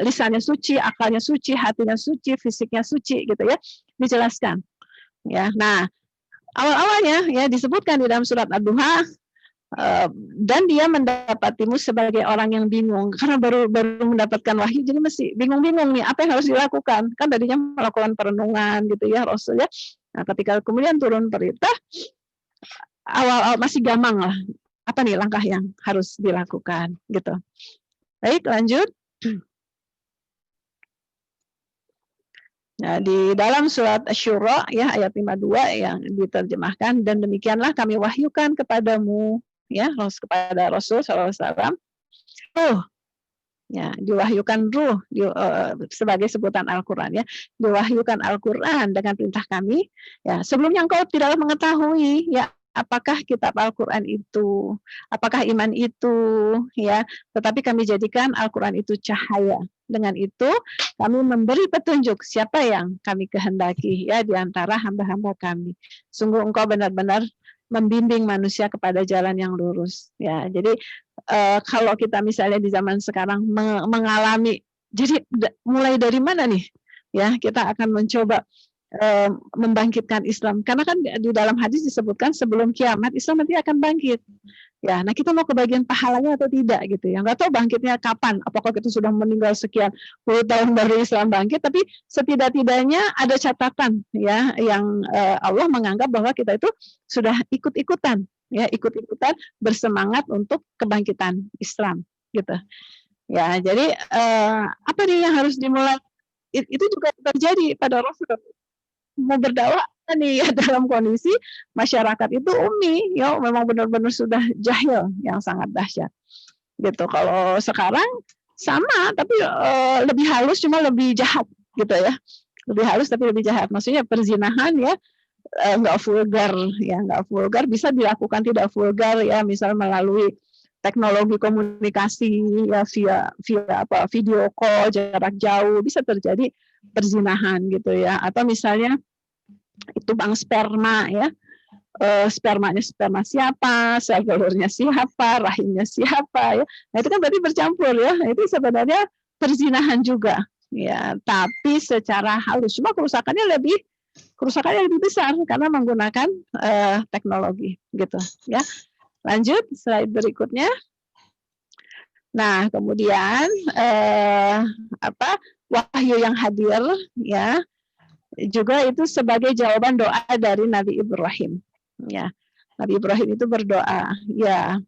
Speaker 1: lisannya suci, akalnya suci, hatinya suci, fisiknya suci gitu ya, dijelaskan ya. Nah, awal-awalnya ya disebutkan di dalam surat Ad-Duha, dan dia mendapatimu sebagai orang yang bingung karena baru mendapatkan wahyu, jadi mesti bingung-bingung nih apa yang harus dilakukan. Kan tadinya melakukan perenungan gitu ya Rasul ya. Nah, ketika kemudian turun perintah, awal masih gamang lah. Apa nih langkah yang harus dilakukan gitu. Baik, lanjut. Nah, di dalam surat Asy-Syura ya ayat 52 yang diterjemahkan, dan demikianlah kami wahyukan kepadamu ya kepada Rasul SAW ruh ya, diwahyukan ruh sebagai sebutan Al-Qur'an ya, diwahyukan Al-Qur'an dengan perintah kami ya, sebelumnya engkau tidak mengetahui ya apakah kitab Al-Qur'an itu, apakah iman itu ya, tetapi kami jadikan Al-Qur'an itu cahaya. Dengan itu kami memberi petunjuk siapa yang kami kehendaki ya di antara hamba-hamba kami. Sungguh engkau benar-benar membimbing manusia kepada jalan yang lurus. Ya, jadi kalau kita misalnya di zaman sekarang mengalami, jadi mulai dari mana nih? Ya, kita akan mencoba membangkitkan Islam. Karena kan di dalam hadis disebutkan sebelum kiamat Islam nanti akan bangkit. Ya, nah kita mau kebagian pahalanya atau tidak gitu ya. Nggak tahu bangkitnya kapan. Apakah kita sudah meninggal sekian puluh tahun baru Islam bangkit? Tapi setidak-tidaknya ada catatan ya yang Allah menganggap bahwa kita itu sudah ikut-ikutan ya, ikut-ikutan bersemangat untuk kebangkitan Islam gitu. Ya, jadi apa nih yang harus dimulai? Itu juga terjadi pada Rasul. Mau berdakwah nih ya, dalam kondisi masyarakat itu ummi, ya memang benar-benar sudah jahil yang sangat dahsyat. Gitu. Kalau sekarang sama, tapi lebih halus, cuma lebih jahat, gitu ya. Lebih halus tapi lebih jahat. Maksudnya perzinahan ya nggak vulgar, ya nggak vulgar, bisa dilakukan tidak vulgar ya, misal melalui teknologi komunikasi ya via apa video call jarak jauh bisa terjadi perzinahan gitu ya, atau misalnya itu bank sperma ya, spermanya sperma siapa, sel telurnya siapa, rahimnya siapa ya, nah itu kan berarti bercampur ya, nah, itu sebenarnya perzinahan juga ya, tapi secara halus, cuma kerusakannya lebih besar karena menggunakan teknologi gitu ya. Lanjut slide berikutnya. Nah, kemudian wahyu yang hadir ya juga itu sebagai jawaban doa dari Nabi Ibrahim. Ya, Nabi Ibrahim itu berdoa, ya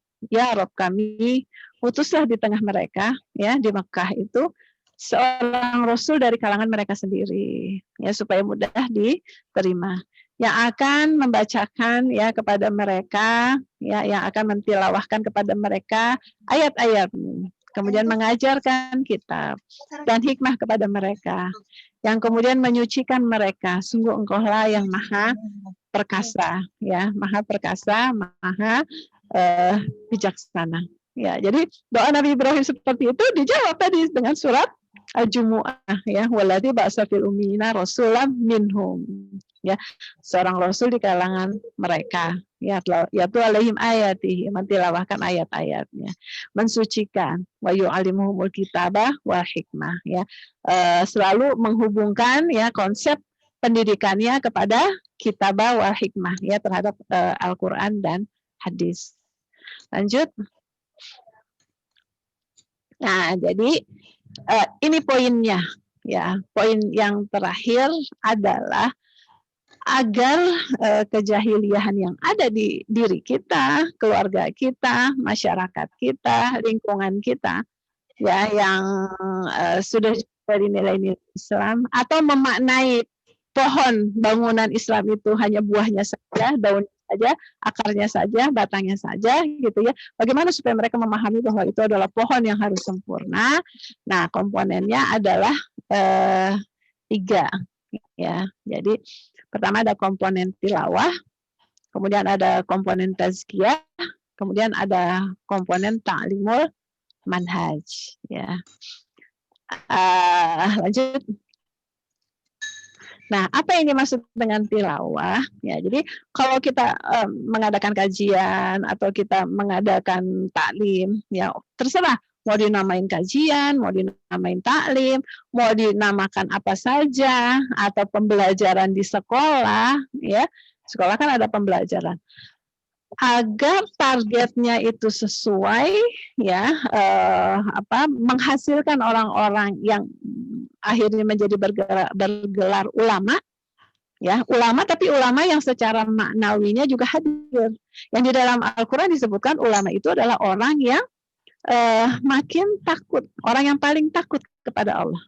Speaker 1: Rob kami, utuslah di tengah mereka ya di Mekah itu seorang rasul dari kalangan mereka sendiri ya supaya mudah diterima, yang akan membacakan ya kepada mereka ya, yang akan mentilawahkan kepada mereka ayat-ayat-Mu, kemudian mengajarkan kitab dan hikmah kepada mereka, yang kemudian menyucikan mereka. Sungguh Engkaulah yang maha perkasa ya, maha perkasa, maha bijaksana ya. Jadi doa Nabi Ibrahim seperti itu dijawab tadi dengan surat Al-Jumu'ah ya, walladzi ba'atsa fil ummiyina rasulan minhum ya, seorang rasul di kalangan mereka ya, yaitu alaihim ayatihi, mentilawahkan ayat-ayatnya, mensucikan, wa yu'allimuhumul kitabah wa hikmah ya, selalu menghubungkan ya konsep pendidikannya kepada kitabah wa hikmah ya, terhadap Al-Qur'an dan hadis. Lanjut. Nah, jadi ini poinnya ya. Poin yang terakhir adalah agar kejahiliahan yang ada di diri kita, keluarga kita, masyarakat kita, lingkungan kita ya, yang sudah dari nilai-nilai Islam atau memaknai pohon bangunan Islam itu hanya buahnya saja, daunnya saja, akarnya saja, batangnya saja gitu ya. Bagaimana supaya mereka memahami bahwa itu adalah pohon yang harus sempurna? Nah, komponennya adalah 3 ya. Jadi pertama ada komponen tilawah, kemudian ada komponen tazkiyah, kemudian ada komponen ta'limul manhaj ya. Lanjut. Nah, apa yang dimaksud dengan tilawah? Ya, jadi kalau kita mengadakan kajian atau kita mengadakan taklim, ya terserah mau dinamain kajian, mau dinamain taklim, mau dinamakan apa saja, atau pembelajaran di sekolah, ya sekolah kan ada pembelajaran. Agar targetnya itu sesuai, ya menghasilkan orang-orang yang akhirnya menjadi bergelar ulama, ya ulama, tapi ulama yang secara maknawinya juga hadir. Yang di dalam Al-Quran disebutkan ulama itu adalah orang yang makin takut, orang yang paling takut kepada Allah.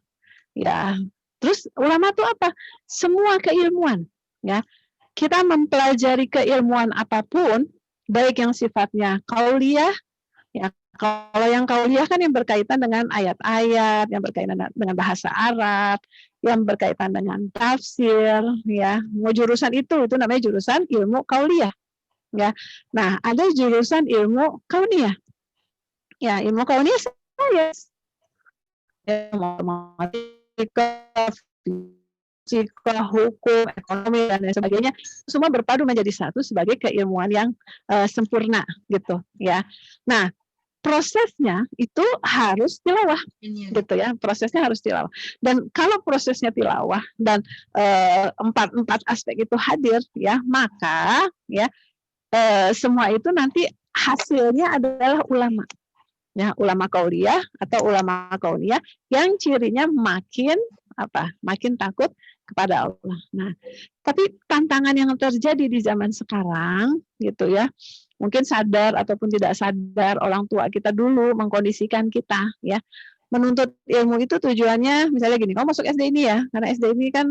Speaker 1: Ya, terus ulama itu apa? Semua keilmuan, ya. Kita mempelajari keilmuan apapun, baik yang sifatnya qauliyah, ya, kalau yang qauliyah kan yang berkaitan dengan ayat-ayat, yang berkaitan dengan bahasa Arab, yang berkaitan dengan tafsir, ya. Mau jurusan itu namanya jurusan ilmu qauliyah, ya. Nah, ada jurusan ilmu kauniyah. Ya, ilmu kauniyah sains, ya, matematika, fisika, hukum, ekonomi dan lain sebagainya, semua berpadu menjadi satu sebagai keilmuan yang sempurna gitu ya. Nah, prosesnya itu harus tilawah gitu ya, prosesnya harus tilawah. Dan kalau prosesnya tilawah dan empat aspek itu hadir ya, maka ya semua itu nanti hasilnya adalah ulama ya, ulama qauliyah atau ulama kauniyah yang cirinya makin takut kepada Allah. Nah, tapi tantangan yang terjadi di zaman sekarang gitu ya, mungkin sadar ataupun tidak sadar, orang tua kita dulu mengkondisikan kita ya, menuntut ilmu itu tujuannya misalnya gini, kamu masuk SD ini ya, karena SD ini kan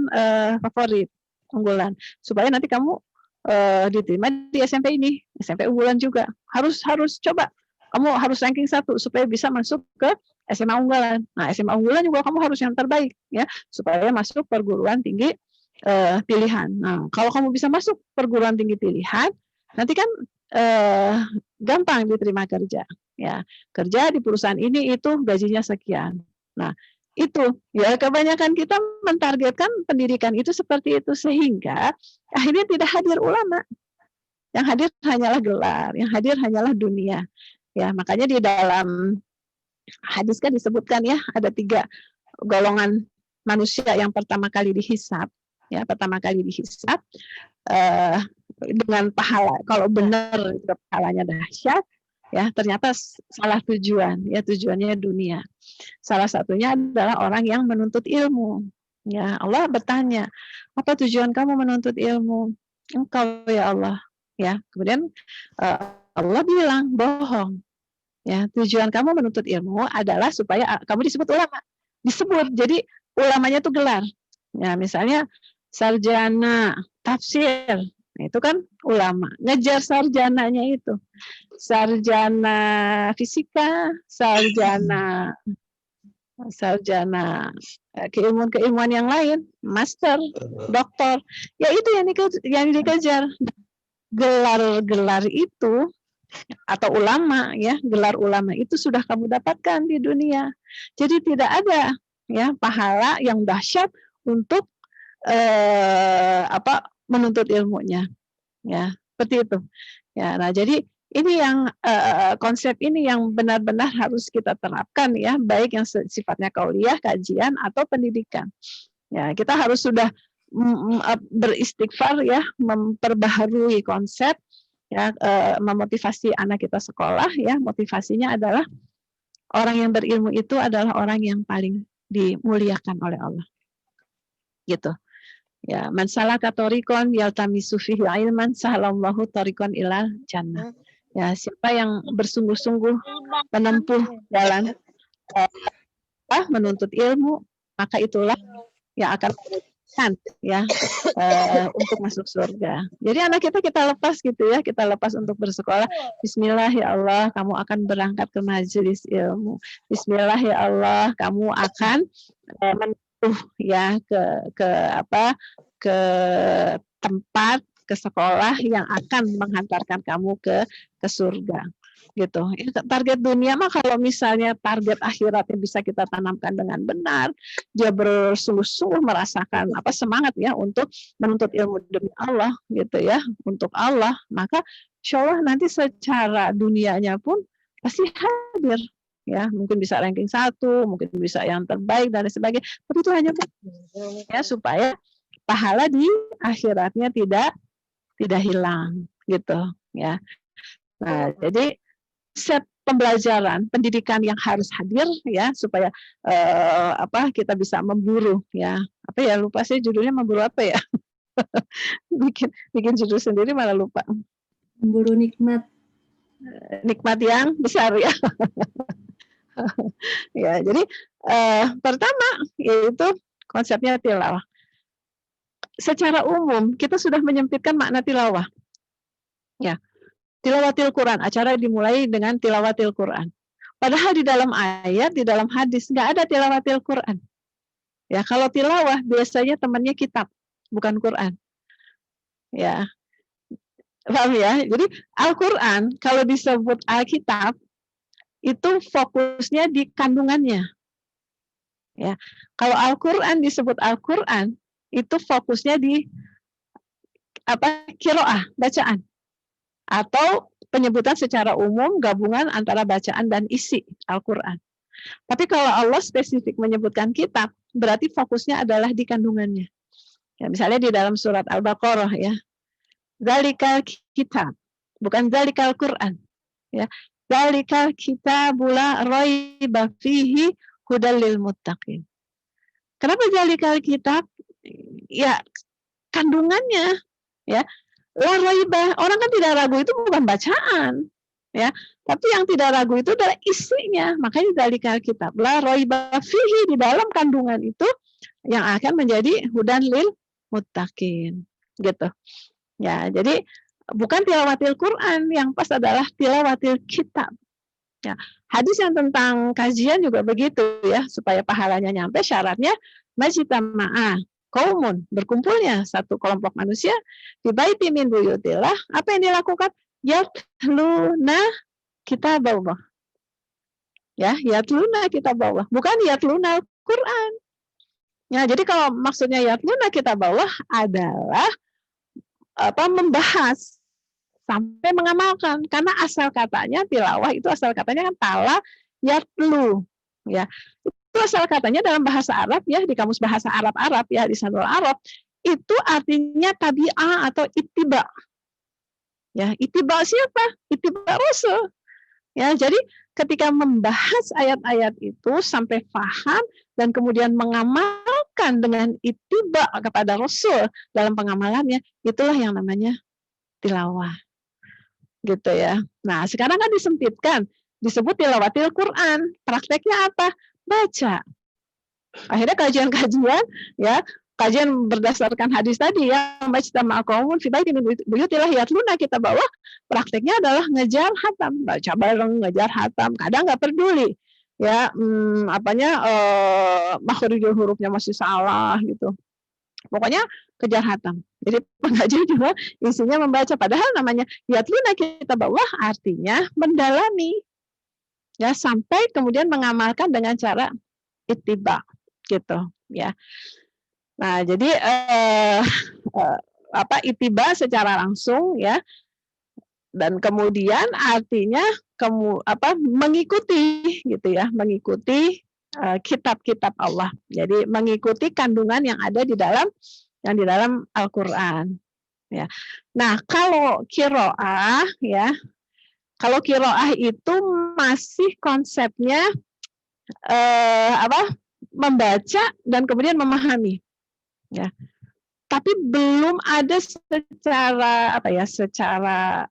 Speaker 1: favorit, unggulan, supaya nanti kamu diterima di SMP ini, SMP unggulan juga, harus coba, kamu harus ranking 1 supaya bisa masuk ke SMA unggulan. Nah, SMA unggulan juga kamu harus yang terbaik ya, supaya masuk perguruan tinggi pilihan. Nah, kalau kamu bisa masuk perguruan tinggi pilihan, nanti kan gampang diterima kerja ya, kerja di perusahaan ini itu gajinya sekian. Nah, itu ya, kebanyakan kita mentargetkan pendidikan itu seperti itu, sehingga akhirnya tidak hadir ulama, yang hadir hanyalah gelar, yang hadir hanyalah dunia ya. Makanya di dalam hadis kan disebutkan ya, ada 3 golongan manusia yang pertama kali dihisab ya, dengan pahala, kalau benar pahalanya dahsyat ya, ternyata salah tujuan ya, tujuannya dunia. Salah satunya adalah orang yang menuntut ilmu ya. Allah bertanya, apa tujuan kamu menuntut ilmu? Engkau ya Allah ya. Kemudian Allah bilang, bohong ya, tujuan kamu menuntut ilmu adalah supaya kamu disebut ulama, disebut, jadi ulamanya itu gelar ya, misalnya sarjana tafsir, nah, itu kan ulama, ngejar sarjananya itu, sarjana fisika, sarjana keilmuan yang lain, master, doktor, ya itu yang dikejar. Gelar-gelar itu atau ulama ya, gelar ulama itu sudah kamu dapatkan di dunia. Jadi tidak ada ya pahala yang dahsyat untuk menuntut ilmunya ya, seperti itu ya. Nah, jadi ini yang konsep ini yang benar-benar harus kita terapkan ya, baik yang sifatnya kauliyah, kajian atau pendidikan ya. Kita harus sudah beristighfar ya, memperbaharui konsep ya, memotivasi anak kita sekolah ya, motivasinya adalah orang yang berilmu itu adalah orang yang paling dimuliakan oleh Allah gitu ya. Man salaka tariqan yaltamisu fihi ilman sahalallahu tariqan ilal jannah ya. Siapa yang bersungguh-sungguh menempuh jalan menuntut ilmu, maka itulah yang akan ya untuk masuk surga. Jadi anak kita lepas gitu ya, kita lepas untuk bersekolah. Bismillah ya Allah, kamu akan berangkat ke majelis ilmu. Bismillah ya Allah, kamu akan menuju ya ke tempat, ke sekolah yang akan menghantarkan kamu ke surga gitu. Target dunia mah kalau misalnya target akhiratnya bisa kita tanamkan dengan benar, dia bersungguh-sungguh merasakan semangat ya untuk menuntut ilmu demi Allah gitu ya, untuk Allah, maka insya Allah nanti secara dunianya pun pasti hadir ya, mungkin bisa ranking 1, mungkin bisa yang terbaik dan sebagainya, tapi itu hanya ya supaya pahala di akhiratnya tidak hilang gitu ya. Nah, jadi set pembelajaran pendidikan yang harus hadir ya, supaya kita bisa memburu ya, lupa sih judulnya, memburu apa ya. bikin judul sendiri malah lupa.
Speaker 2: Memburu nikmat
Speaker 1: yang besar ya. Ya, jadi pertama yaitu konsepnya tilawah. Secara umum kita sudah menyempitkan makna tilawah ya. Tilawatil Quran, acara dimulai dengan tilawatil Quran. Padahal di dalam ayat, di dalam hadis nggak ada tilawatil Quran. Ya, kalau tilawah biasanya temannya kitab, bukan Quran. Ya, paham ya? Jadi Al-Quran kalau disebut Alkitab itu fokusnya di kandungannya. Ya, kalau Al-Quran disebut Al-Quran itu fokusnya di qiraah, bacaan, atau penyebutan secara umum gabungan antara bacaan dan isi Al-Qur'an. Tapi kalau Allah spesifik menyebutkan kitab, berarti fokusnya adalah di kandungannya. Ya, misalnya di dalam surat Al-Baqarah ya. Zalikal kitab, bukan zalikal Qur'an. Ya. Zalikal kitabul la raiba fihi hudal lil muttaqin. Kenapa zalikal kitab? Ya, kandungannya ya. La raiba, orang kan tidak ragu itu bukan bacaan. Ya, tapi yang tidak ragu itu adalah isinya. Makanya zalikal kitab la raiba fihi, di dalam kandungan itu yang akan menjadi hudan lil muttaqin. Gitu. Ya, jadi bukan tilawatil Quran, yang pas adalah tilawatil kitab. Ya, hadis yang tentang kajian juga begitu ya, supaya pahalanya nyampe syaratnya majtama'ah qaumun, berkumpulnya satu kelompok manusia di baiti min buyutillah. Apa yang dilakukan? Yatluna kitaballah. Ya, yatluna kitaballah, bukan yatluna Quran. Ya, jadi kalau maksudnya yatluna kitaballah adalah membahas sampai mengamalkan, karena asal katanya tilawah itu asal katanya kan tala yatlu, ya itu asal katanya dalam bahasa Arab ya, di kamus bahasa Arab ya, di Sanul Arab itu artinya tabi'ah atau ittiba. Ya, ittiba siapa? Ittiba Rasul. Ya, jadi ketika membahas ayat-ayat itu sampai paham dan kemudian mengamalkan dengan ittiba kepada Rasul dalam pengamalannya, itulah yang namanya tilawah. Gitu ya. Nah, sekarang kan disempitkan, disebut tilawatil Quran. Prakteknya apa? Baca. Akhirnya kajian-kajian ya, kajian berdasarkan hadis tadi ya, majtama'a qaumun fi baitin min buyutillah yatluna kitaballah, prakteknya adalah ngejar hatam, baca bareng, ngejar hatam, kadang nggak peduli ya, makhrijul hurufnya masih salah gitu. Pokoknya kejar hatam. Jadi pengajian juga isinya membaca, padahal namanya yatluna kitaballah artinya mendalami. Ya, sampai kemudian mengamalkan dengan cara ittiba gitu ya. Nah, jadi ittiba secara langsung ya, dan kemudian artinya mengikuti gitu ya, mengikuti kitab-kitab Allah. Jadi mengikuti kandungan yang ada di dalam Al-Qur'an ya. Nah, kalau qiraah ya, kalau qiraah itu masih konsepnya membaca dan kemudian memahami ya. Tapi belum ada secara secara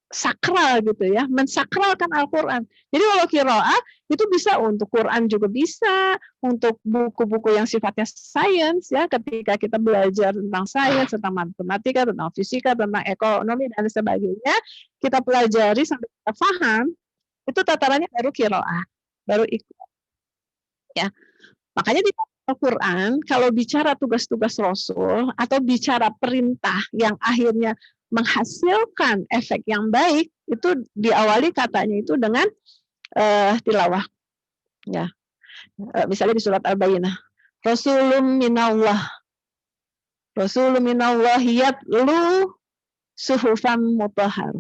Speaker 1: sakral gitu ya, mensakralkan Al-Qur'an. Jadi kalau qiraah itu bisa untuk Quran, juga bisa untuk buku-buku yang sifatnya sains ya, ketika kita belajar tentang sains, tentang matematika, tentang fisika, tentang ekonomi dan sebagainya, kita pelajari sampai kita paham, itu tatarannya baru qiraah, baru ikut. Ya. Makanya di Al-Qur'an kalau bicara tugas-tugas Rasul atau bicara perintah yang akhirnya menghasilkan efek yang baik, itu diawali katanya itu dengan tilawah. Ya. Misalnya di surat Al-Bayyinah, Rasulun minallah. Rasulun minallah yatlu suhufan mutahhar.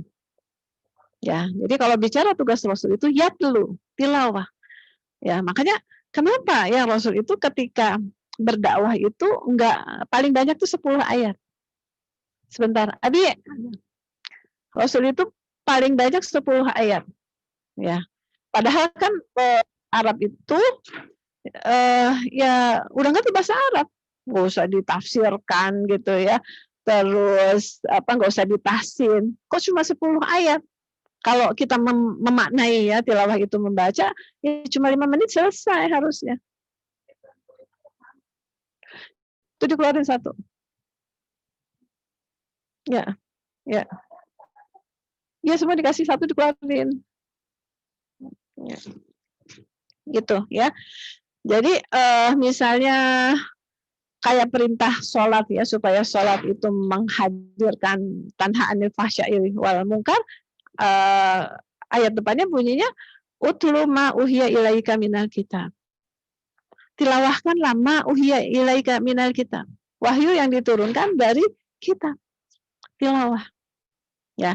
Speaker 1: Ya, jadi kalau bicara tugas Rasul itu yatlu, tilawah. Ya, makanya kenapa ya Rasul itu ketika berdakwah itu enggak paling banyak tuh 10 ayat. Sebentar, Abi, Rasul itu paling banyak 10 ayat. Ya. Padahal kan Arab itu ya udah ngerti bahasa Arab, nggak usah ditafsirkan gitu ya. Terus nggak usah ditahsin. Kok cuma 10 ayat? Kalau kita memaknai ya tilawah itu membaca, ya cuma 5 menit selesai harusnya. Itu dikeluarin satu. Ya, ya. Ya semua dikasih satu dikeluarin. Ya. Gitu ya. Jadi misalnya kayak perintah sholat ya, supaya sholat itu menghadirkan tanha anil fahsya'i wal munkar, ayat depannya bunyinya utlu ma uhiya ilaika minal kitab. Tilawahkanlah ma uhiya ilaika minal kitab. wahyu yang diturunkan dari kitab tilawah. Ya,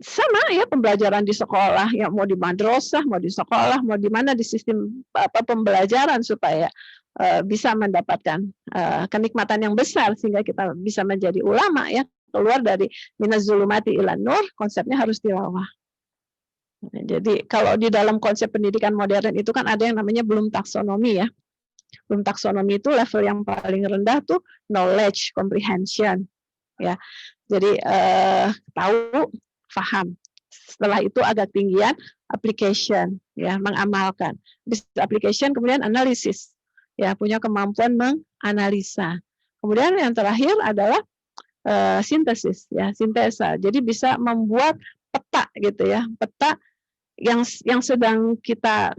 Speaker 1: sama ya pembelajaran di sekolah, ya mau di madrasah, mau di sekolah, mau di mana di sistem pembelajaran supaya bisa mendapatkan kenikmatan yang besar sehingga kita bisa menjadi ulama ya, keluar dari minaz zulumati ilan nur, konsepnya harus tilawah. Jadi kalau di dalam konsep pendidikan modern itu kan ada yang namanya belum taksonomi ya. Belum taksonomi itu level yang paling rendah tuh knowledge comprehension ya. Jadi tahu, paham. Setelah itu agak tinggian application ya, mengamalkan. Bis application kemudian analisis. Ya, punya kemampuan menganalisa. Kemudian yang terakhir adalah sintesis ya, sintesa. Jadi bisa membuat peta gitu ya, peta yang sedang kita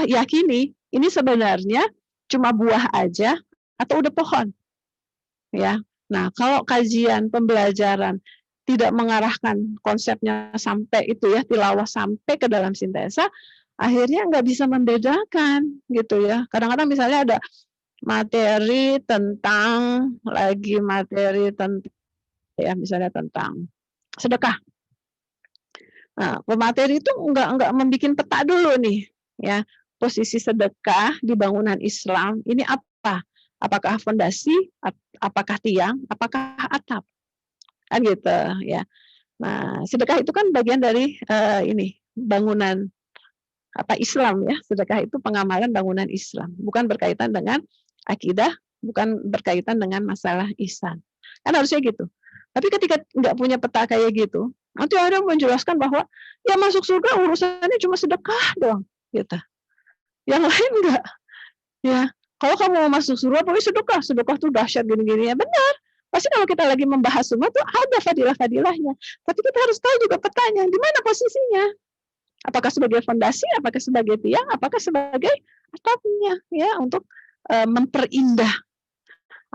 Speaker 1: yakini ini sebenarnya cuma buah aja atau udah pohon. Ya. Nah, kalau kajian pembelajaran tidak mengarahkan konsepnya sampai itu ya, tilawah sampai ke dalam sintesa, akhirnya nggak bisa membedakan gitu ya. Kadang-kadang misalnya ada materi tentang ya misalnya tentang sedekah. Nah, pemateri itu nggak membuat peta dulu nih, ya posisi sedekah di bangunan Islam ini apa? Apakah fondasi, apakah tiang, apakah atap, kan gitu ya. Nah, sedekah itu kan bagian dari bangunan Islam ya. Sedekah itu pengamalan bangunan Islam, bukan berkaitan dengan akidah, bukan berkaitan dengan masalah ihsan. Kan harusnya gitu. Tapi ketika nggak punya peta kayak gitu, nanti ada yang menjelaskan bahwa ya masuk surga urusannya cuma sedekah doang, gitu. Yang lain enggak. Ya, kalau kamu mau masuk surga, pokoknya sedekah tuh dahsyat gini-gini ya, benar. Pasti kalau kita lagi membahas semua tuh ada fadilah-fadilahnya. Tapi kita harus tahu juga petanya, di mana posisinya. Apakah sebagai fondasi, apakah sebagai tiang, apakah sebagai atapnya, ya, untuk memperindah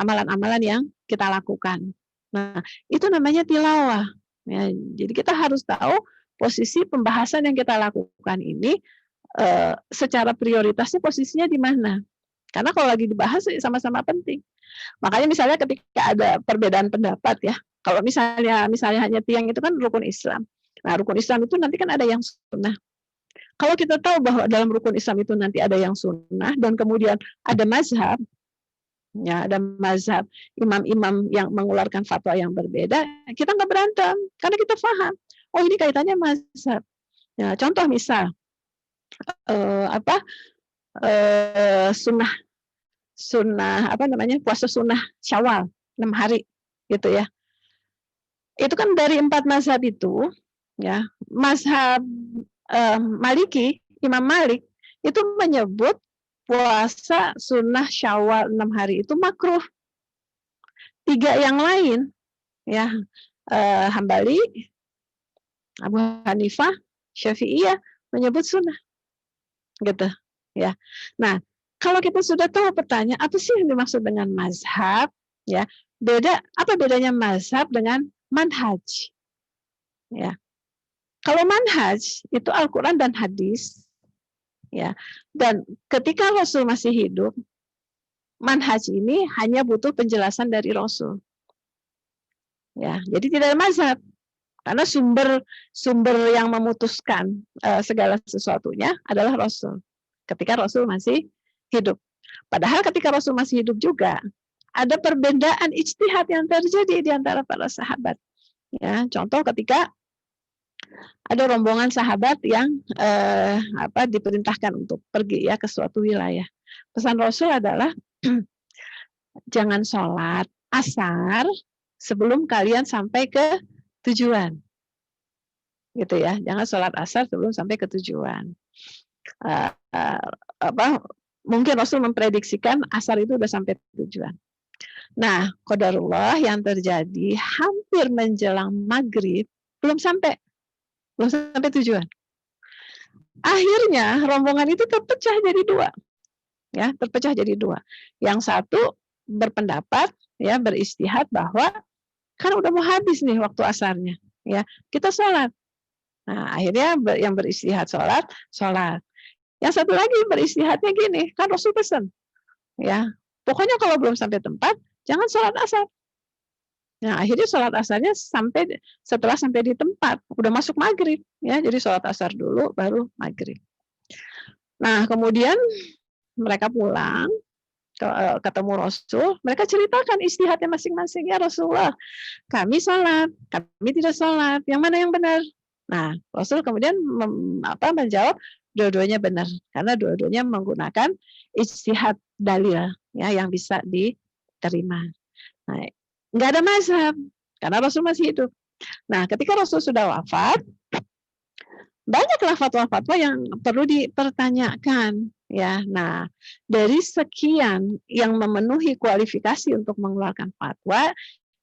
Speaker 1: amalan-amalan yang kita lakukan. Nah, itu namanya tilawah. Ya, jadi kita harus tahu posisi pembahasan yang kita lakukan ini secara prioritasnya posisinya di mana. Karena kalau lagi dibahas sama-sama penting. Makanya misalnya ketika ada perbedaan pendapat ya, kalau misalnya hanya tiang itu kan rukun Islam. Nah, rukun Islam itu nanti kan ada yang sunnah. Kalau kita tahu bahwa dalam rukun Islam itu nanti ada yang sunnah dan kemudian ada mazhab, ya ada mazhab imam-imam yang mengeluarkan fatwa yang berbeda, kita nggak berantem karena kita paham. Oh ini kaitannya mazhab. Ya, contoh misal sunnah puasa sunnah Syawal 6 hari gitu ya. Itu kan dari 4 mazhab itu ya, mazhab Maliki, Imam Malik itu menyebut puasa sunnah Syawal 6 hari itu makruh. 3 yang lain ya, Hambali, Abu Hanifah, Syafi'iyah menyebut sunnah. Gitu ya. Nah, kalau kita sudah tahu petanya apa sih yang dimaksud dengan mazhab ya, apa bedanya mazhab dengan manhaj ya. Kalau manhaj itu Al-Qur'an dan hadis ya, dan ketika Rasul masih hidup, manhaj ini hanya butuh penjelasan dari Rasul ya, jadi tidak ada mazhab karena sumber yang memutuskan segala sesuatunya adalah Rasul ketika Rasul masih hidup. Padahal ketika Rasul masih hidup juga ada perbedaan ijtihad yang terjadi di antara para sahabat. Ya, contoh ketika ada rombongan sahabat yang diperintahkan untuk pergi ya ke suatu wilayah. Pesan Rasul adalah jangan sholat asar sebelum kalian sampai ke tujuan. Gitu ya, jangan sholat asar sebelum sampai ke tujuan. Mungkin Rasul memprediksikan asar itu udah sampai tujuan. Nah, qadarullah yang terjadi hampir menjelang maghrib belum sampai tujuan. Akhirnya rombongan itu terpecah jadi 2. Ya, terpecah jadi 2. Yang satu berpendapat ya, beristihad bahwa kan udah mau habis nih waktu asarnya, ya. Kita sholat. Nah, akhirnya yang beristihad sholat. Yang satu lagi beristihadnya gini, kan Rasul pesan, ya Pokoknya kalau belum sampai tempat, jangan sholat asar. Nah, akhirnya sholat asarnya setelah sampai di tempat, udah masuk maghrib, ya. Jadi sholat asar dulu, baru maghrib. Nah, kemudian mereka pulang, ketemu Rasul, mereka ceritakan istihadnya masing-masing. Ya Rasulullah, kami sholat, kami tidak sholat. Yang mana yang benar? Nah, Rasul kemudian menjawab, dua-duanya benar, karena dua-duanya menggunakan ijtihad dalil, ya, yang bisa diterima. Nah, nggak ada mazhab, karena Rasul masih hidup. Nah, ketika Rasul sudah wafat, banyaklah fatwa-fatwa yang perlu dipertanyakan, ya. Nah, dari sekian yang memenuhi kualifikasi untuk mengeluarkan fatwa,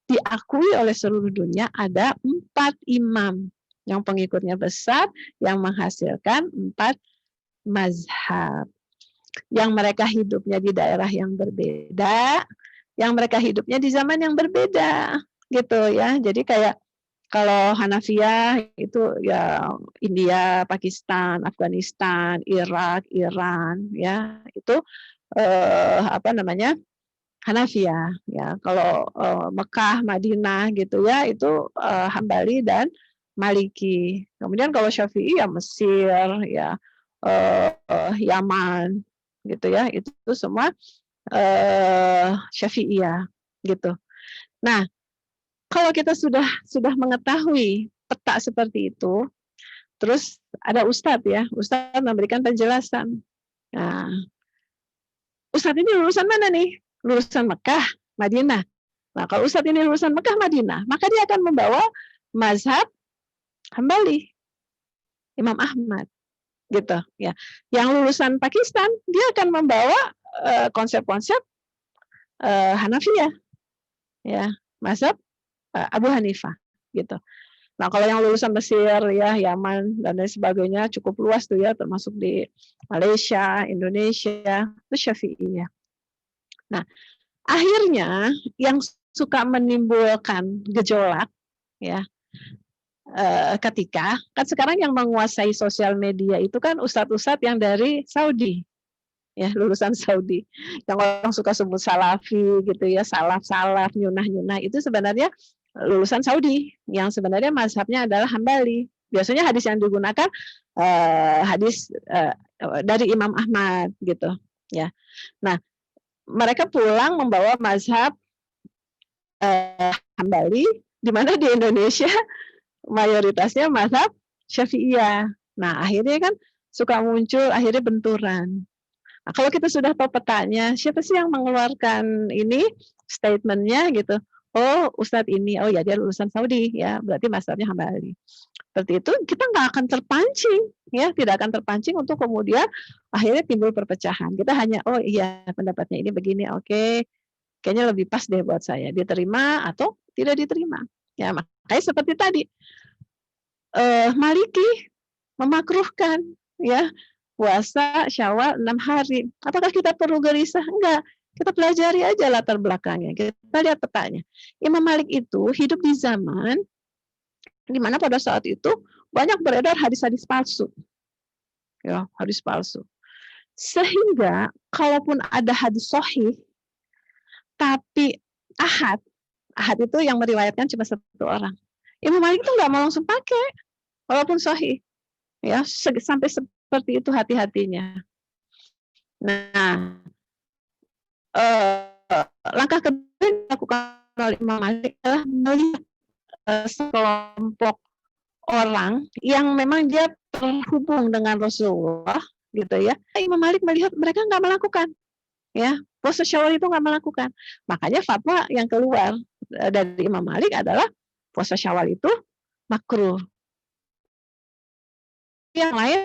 Speaker 1: diakui oleh seluruh dunia ada 4 imam yang pengikutnya besar, yang menghasilkan 4 mazhab, yang mereka hidupnya di daerah yang berbeda, yang mereka hidupnya di zaman yang berbeda, gitu ya. Jadi kayak kalau Hanafiyah itu ya India, Pakistan, Afghanistan, Irak, Iran, ya itu Hanafiyah, ya. Kalau Mekah, Madinah gitu ya itu Hambali dan Maliki. Kemudian kalau Syafi'i ya Mesir, ya Yaman, gitu ya. Itu semua Syafi'iyah gitu. Nah, kalau kita sudah mengetahui peta seperti itu, terus ada ustadz, ya, ustadz memberikan penjelasan. Nah, ustadz ini lulusan mana nih? Lulusan Mekah, Madinah. Nah, kalau ustadz ini lulusan Mekah, Madinah, maka dia akan membawa mazhab Hambali, Imam Ahmad, gitu ya. Yang lulusan Pakistan, dia akan membawa konsep-konsep Hanafiyah, ya, mazhab Abu Hanifah, gitu. Nah, kalau yang lulusan Mesir, ya, Yaman dan lain sebagainya cukup luas tuh ya, termasuk di Malaysia, Indonesia, itu Syafi'iyah. Nah, akhirnya yang suka menimbulkan gejolak, ya, ketika kan sekarang yang menguasai sosial media itu kan ustadz-ustadz yang dari Saudi, ya, lulusan Saudi, yang orang suka sebut salafi gitu ya, salaf, nyunah, itu sebenarnya lulusan Saudi, yang sebenarnya mazhabnya adalah Hambali. Biasanya hadis yang digunakan hadis dari Imam Ahmad gitu, ya. Nah, mereka pulang membawa mazhab Hambali, di mana di Indonesia mayoritasnya mazhab Syafi'iyah. Nah, akhirnya kan suka muncul akhirnya benturan. Nah, kalau kita sudah tahu petanya, siapa sih yang mengeluarkan ini statementnya gitu? Oh, Ustadz ini, oh ya dia lulusan Saudi, ya berarti mazhabnya Hambali. Seperti itu kita nggak akan terpancing, ya, tidak akan terpancing untuk kemudian akhirnya timbul perpecahan. Kita hanya, oh iya pendapatnya ini begini, oke, kayaknya lebih pas deh buat saya, diterima atau tidak diterima. Ya, makanya seperti tadi, Maliki memakruhkan, ya, puasa Syawal 6 hari. Apakah kita perlu gelisah? Enggak. Kita pelajari aja latar belakangnya. Kita lihat petanya. Imam Malik itu hidup di zaman di mana pada saat itu banyak beredar hadis-hadis palsu. Ya, hadis palsu. Sehingga kalaupun ada hadis sahih tapi ahad itu yang meriwayatkan cuma 1 orang. Imam Malik itu nggak mau langsung pakai walaupun sahih. Ya, sampai seperti itu hati-hatinya. Nah, langkah kedua yang dilakukan oleh Imam Malik adalah melihat sekelompok orang yang memang dia terhubung dengan Rasulullah, gitu ya. Imam Malik melihat mereka nggak melakukan, ya, puasa Syawal itu nggak melakukan. Makanya fatwa yang keluar dari Imam Malik adalah puasa Syawal itu makruh. Yang lain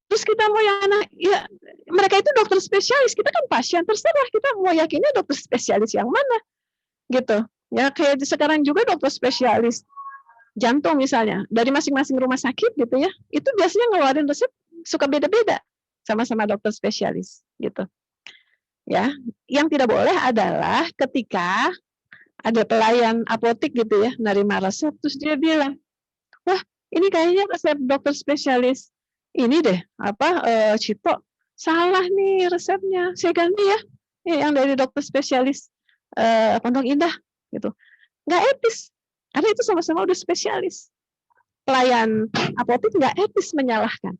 Speaker 1: terus kita mau yang mana? Ya, mereka itu dokter spesialis, kita kan pasien, terserah kita mau yakinnya dokter spesialis yang mana, gitu. Ya, kayak sekarang juga dokter spesialis jantung misalnya, dari masing-masing rumah sakit gitu ya, itu biasanya ngeluarin resep suka beda-beda, sama-sama dokter spesialis, gitu. Ya, yang tidak boleh adalah ketika ada pelayan apotik gitu ya, nerima resep, terus dia bilang, wah ini kayaknya resep dokter spesialis ini deh, Cito, salah nih resepnya, saya ganti ya, yang dari dokter spesialis Pondok Indah gitu. Nggak etis, karena itu sama-sama udah spesialis. Pelayan apotek nggak etis menyalahkan.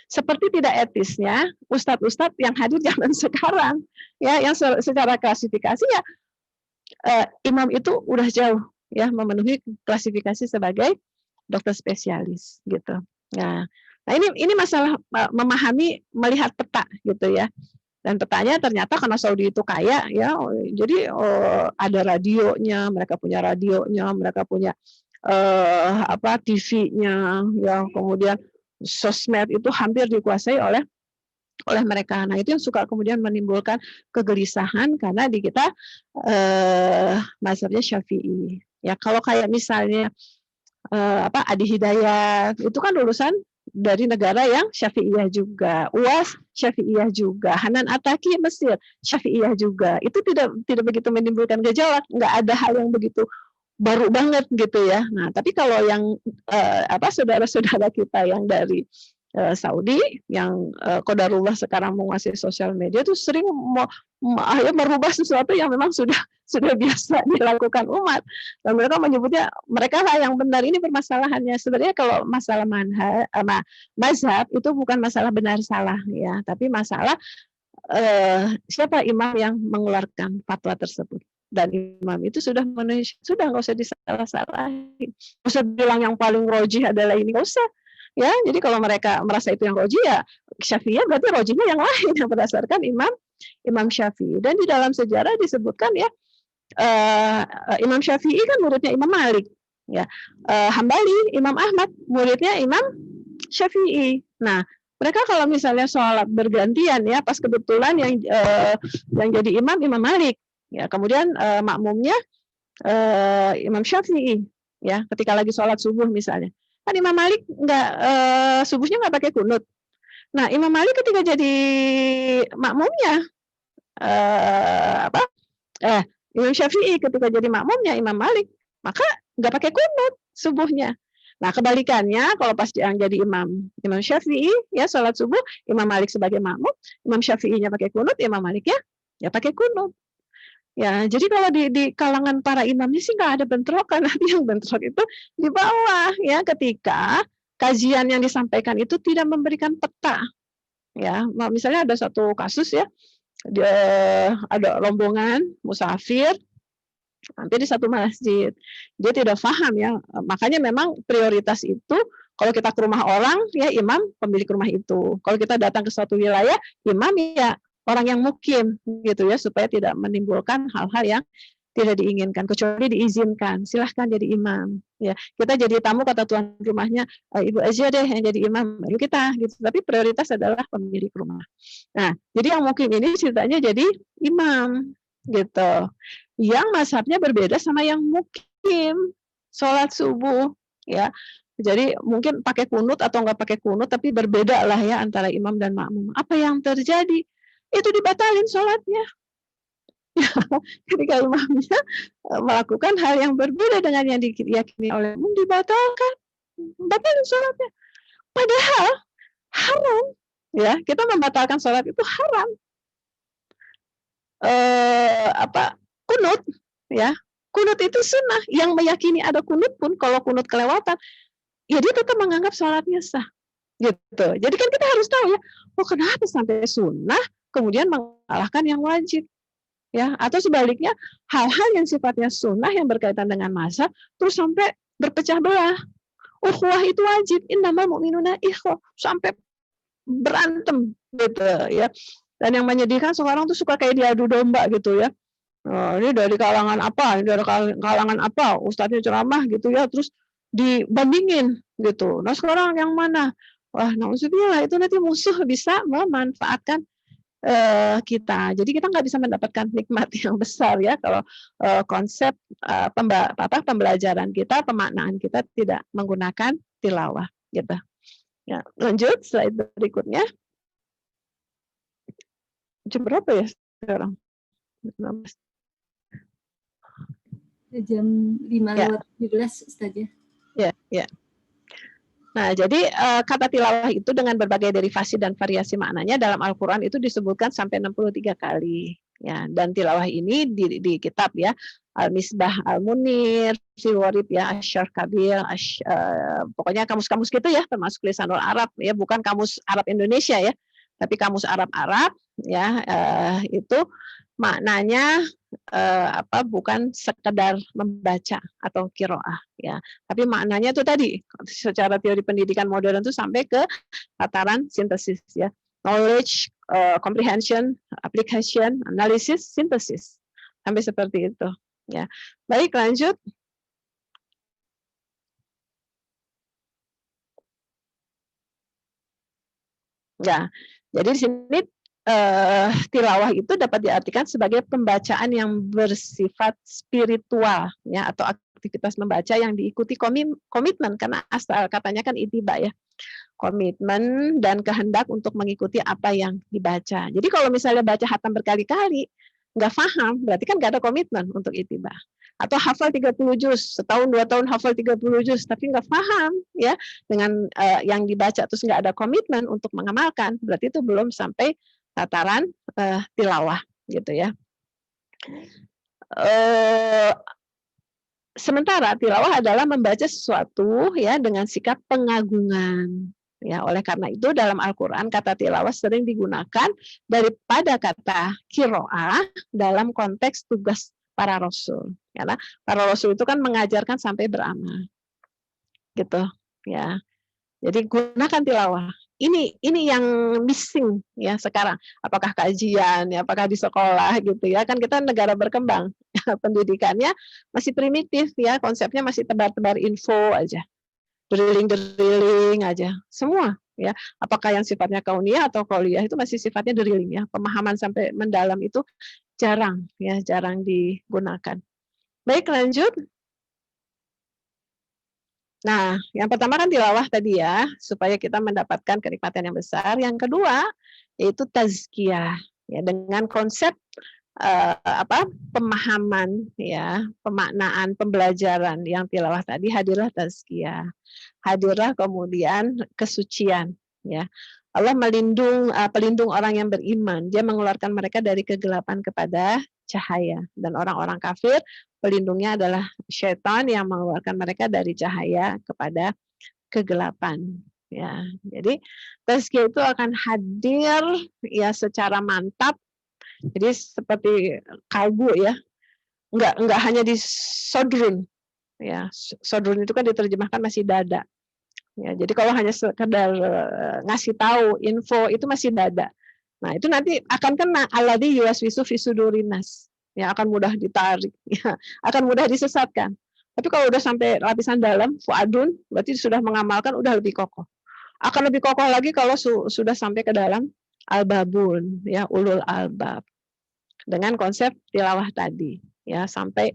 Speaker 1: Seperti tidak etisnya ustadz-ustadz yang hadir zaman sekarang, ya, yang secara klasifikasi ya imam itu udah jauh ya memenuhi klasifikasi sebagai dokter spesialis gitu. Nah ini masalah memahami melihat peta gitu ya. Dan petanya ternyata karena Saudi itu kaya ya, jadi ada radionya, mereka punya TV-nya, ya, kemudian sosmed itu hampir dikuasai oleh mereka. Nah itu yang suka kemudian menimbulkan kegelisahan karena di kita mazhabnya Syafi'i. Ya kalau kayak misalnya Adi Hidayat itu kan lulusan dari negara yang Syafi'iyah juga, UAS Syafi'iyah juga, Hanan Ataki Mesir Syafi'iyah juga. Itu tidak begitu menimbulkan gejolak, nggak ada hal yang begitu baru banget gitu ya. Nah, tapi kalau yang saudara-saudara kita yang dari Saudi yang qadarullah sekarang menguasai sosial media itu sering merubah sesuatu yang memang sudah biasa dilakukan umat. Dan mereka menyebutnya mereka lah yang benar. Ini permasalahannya. Sebenarnya kalau masalah mazhab itu bukan masalah benar salah ya, tapi masalah siapa imam yang mengeluarkan fatwa tersebut. Dan imam itu sudah nggak usah disalah-salahin, nggak usah bilang yang paling rojih adalah ini, nggak usah ya. Jadi kalau mereka merasa itu yang rojih ya Syafi'iyah, berarti rojihnya yang lain yang berdasarkan Imam Syafi'i. Dan di dalam sejarah disebutkan ya Imam Syafi'i kan muridnya Imam Malik ya, Hambali Imam Ahmad muridnya Imam Syafi'i. Nah mereka kalau misalnya sholat bergantian ya, pas kebetulan yang jadi imam Malik, ya kemudian makmumnya Imam Syafi'i, ya ketika lagi sholat subuh misalnya, kan Imam Malik subuhnya nggak pakai kunut. Nah Imam Malik ketika jadi makmumnya Imam Syafi'i ketika jadi makmumnya Imam Malik, maka nggak pakai kunut subuhnya. Nah kebalikannya kalau pas yang jadi Imam Syafi'i ya sholat subuh, Imam Malik sebagai makmum, Imam Syafi'inya pakai kunut, Imam Maliknya ya pakai kunut. Ya jadi kalau di kalangan para imamnya sih nggak ada bentrokan, nanti yang bentrok itu di bawah ya ketika kajian yang disampaikan itu tidak memberikan peta. Ya misalnya ada satu kasus ya, ada rombongan musafir hampir di satu masjid, dia tidak paham ya, makanya memang prioritas itu kalau kita ke rumah orang ya imam pemilik rumah itu, kalau kita datang ke suatu wilayah imam ya orang yang mukim gitu ya, supaya tidak menimbulkan hal-hal yang tidak diinginkan, kecuali diizinkan silahkan jadi imam ya. Kita jadi tamu kata tuan rumahnya ibu aja deh yang jadi imam, ayo kita gitu, tapi prioritas adalah pemilik rumah. Nah jadi yang mukim ini ceritanya jadi imam gitu, yang mazhabnya berbeda sama yang mukim sholat subuh ya. Jadi mungkin pakai kunut atau nggak pakai kunut, tapi berbeda lah ya antara imam dan makmum. Apa yang terjadi? Itu dibatalin sholatnya. Ketika imamnya melakukan hal yang berbeda dengan yang diyakini oleh umum, dibatalkan, batalin sholatnya. Padahal haram ya, kita membatalkan sholat itu haram. Kunut ya, kunut itu sunnah. Yang meyakini ada kunut pun kalau kunut kelewatan ya dia tetap menganggap sholatnya sah gitu. Jadi kan kita harus tahu ya, kenapa sampai sunnah kemudian mengalahkan yang wajib ya, atau sebaliknya hal-hal yang sifatnya sunnah yang berkaitan dengan mazhab terus sampai berpecah belah. Ukhuwah itu wajib, innamal mu'minuna ikhwah, sampai berantem gitu ya. Dan yang menyedihkan sekarang tuh suka kayak diadu domba gitu ya. Ini dari kalangan apa, ustadznya ceramah gitu ya, terus dibandingin gitu. Nah sekarang yang mana? Wah, na'udzubillah, itu nanti musuh bisa memanfaatkan kita. Jadi kita nggak bisa mendapatkan nikmat yang besar ya kalau konsep pembelajaran kita, pemaknaan kita tidak menggunakan tilawah gitu. Ya, lanjut slide berikutnya. Jam berapa ya sekarang?
Speaker 2: Jam 5 lewat 17 saja.
Speaker 1: Ya. Nah, jadi kata tilawah itu dengan berbagai derivasi dan variasi maknanya dalam Al-Quran itu disebutkan sampai 63 kali. Ya, dan tilawah ini di kitab ya, Al-Misbah Al-Munir, Siwarib ya, Asyar Kabil, pokoknya kamus-kamus gitu ya, termasuk Lisanul Arab ya, bukan kamus Arab Indonesia ya, tapi kamus Arab-Arab ya, itu maknanya bukan sekedar membaca atau qiraah ya, tapi maknanya itu tadi secara teori pendidikan modern itu sampai ke tataran sintesis ya, knowledge, comprehension, application, analysis, synthesis, sampai seperti itu ya. Baik, lanjut. Ya, jadi di sini tilawah itu dapat diartikan sebagai pembacaan yang bersifat spiritual ya, atau aktivitas membaca yang diikuti komitmen, karena asal katanya kan itiba ya, komitmen dan kehendak untuk mengikuti apa yang dibaca. Jadi kalau misalnya baca hatam berkali-kali nggak paham, berarti kan nggak ada komitmen untuk itiba. Atau hafal 30 juz, setahun 2 tahun hafal 30 juz, tapi nggak paham ya dengan yang dibaca, terus nggak ada komitmen untuk mengamalkan, berarti itu belum sampai tataran tilawah gitu ya. Sementara tilawah adalah membaca sesuatu ya dengan sikap pengagungan. Ya, oleh karena itu dalam Al-Quran kata tilawah sering digunakan daripada kata qiraah dalam konteks tugas para rasul. Karena para rasul itu kan mengajarkan sampai beramal. Gitu ya. Jadi gunakan tilawah. Ini yang missing ya sekarang. Apakah kajian, ya, apakah di sekolah gitu ya. Kan kita negara berkembang. Pendidikannya masih primitif ya, konsepnya masih tebar-tebar info aja. Drilling aja. Semua ya. Apakah yang sifatnya kauniyah atau qauliyah itu masih sifatnya drilling ya. Pemahaman sampai mendalam itu jarang ya, jarang digunakan. Baik, lanjut. Nah, yang pertama kan tilawah tadi ya, supaya kita mendapatkan kenikmatan yang besar. Yang kedua, yaitu tazkiyah, ya, dengan konsep pemahaman, ya, pemaknaan, pembelajaran yang tilawah tadi, hadirlah tazkiyah, hadirlah kemudian kesucian, ya. Allah pelindung orang yang beriman, dia mengeluarkan mereka dari kegelapan kepada cahaya, dan orang-orang kafir pelindungnya adalah syaitan yang mengeluarkan mereka dari cahaya kepada kegelapan. Ya, jadi tazkiyah itu akan hadir ya secara mantap. Jadi seperti kalbu ya, enggak hanya di sodrun. Ya, sodrun itu kan diterjemahkan masih dada. Ya, jadi kalau hanya sekedar ngasih tahu info itu masih dada. Nah, itu nanti akan kena alladzi yuwaswisu fi sudurinas. Ya, akan mudah ditarik, ya, akan mudah disesatkan. Tapi kalau udah sampai lapisan dalam, fuadun, berarti sudah mengamalkan, udah lebih kokoh. Akan lebih kokoh lagi kalau sudah sampai ke dalam albabun, ya, ulul albab. Dengan konsep tilawah tadi, ya, sampai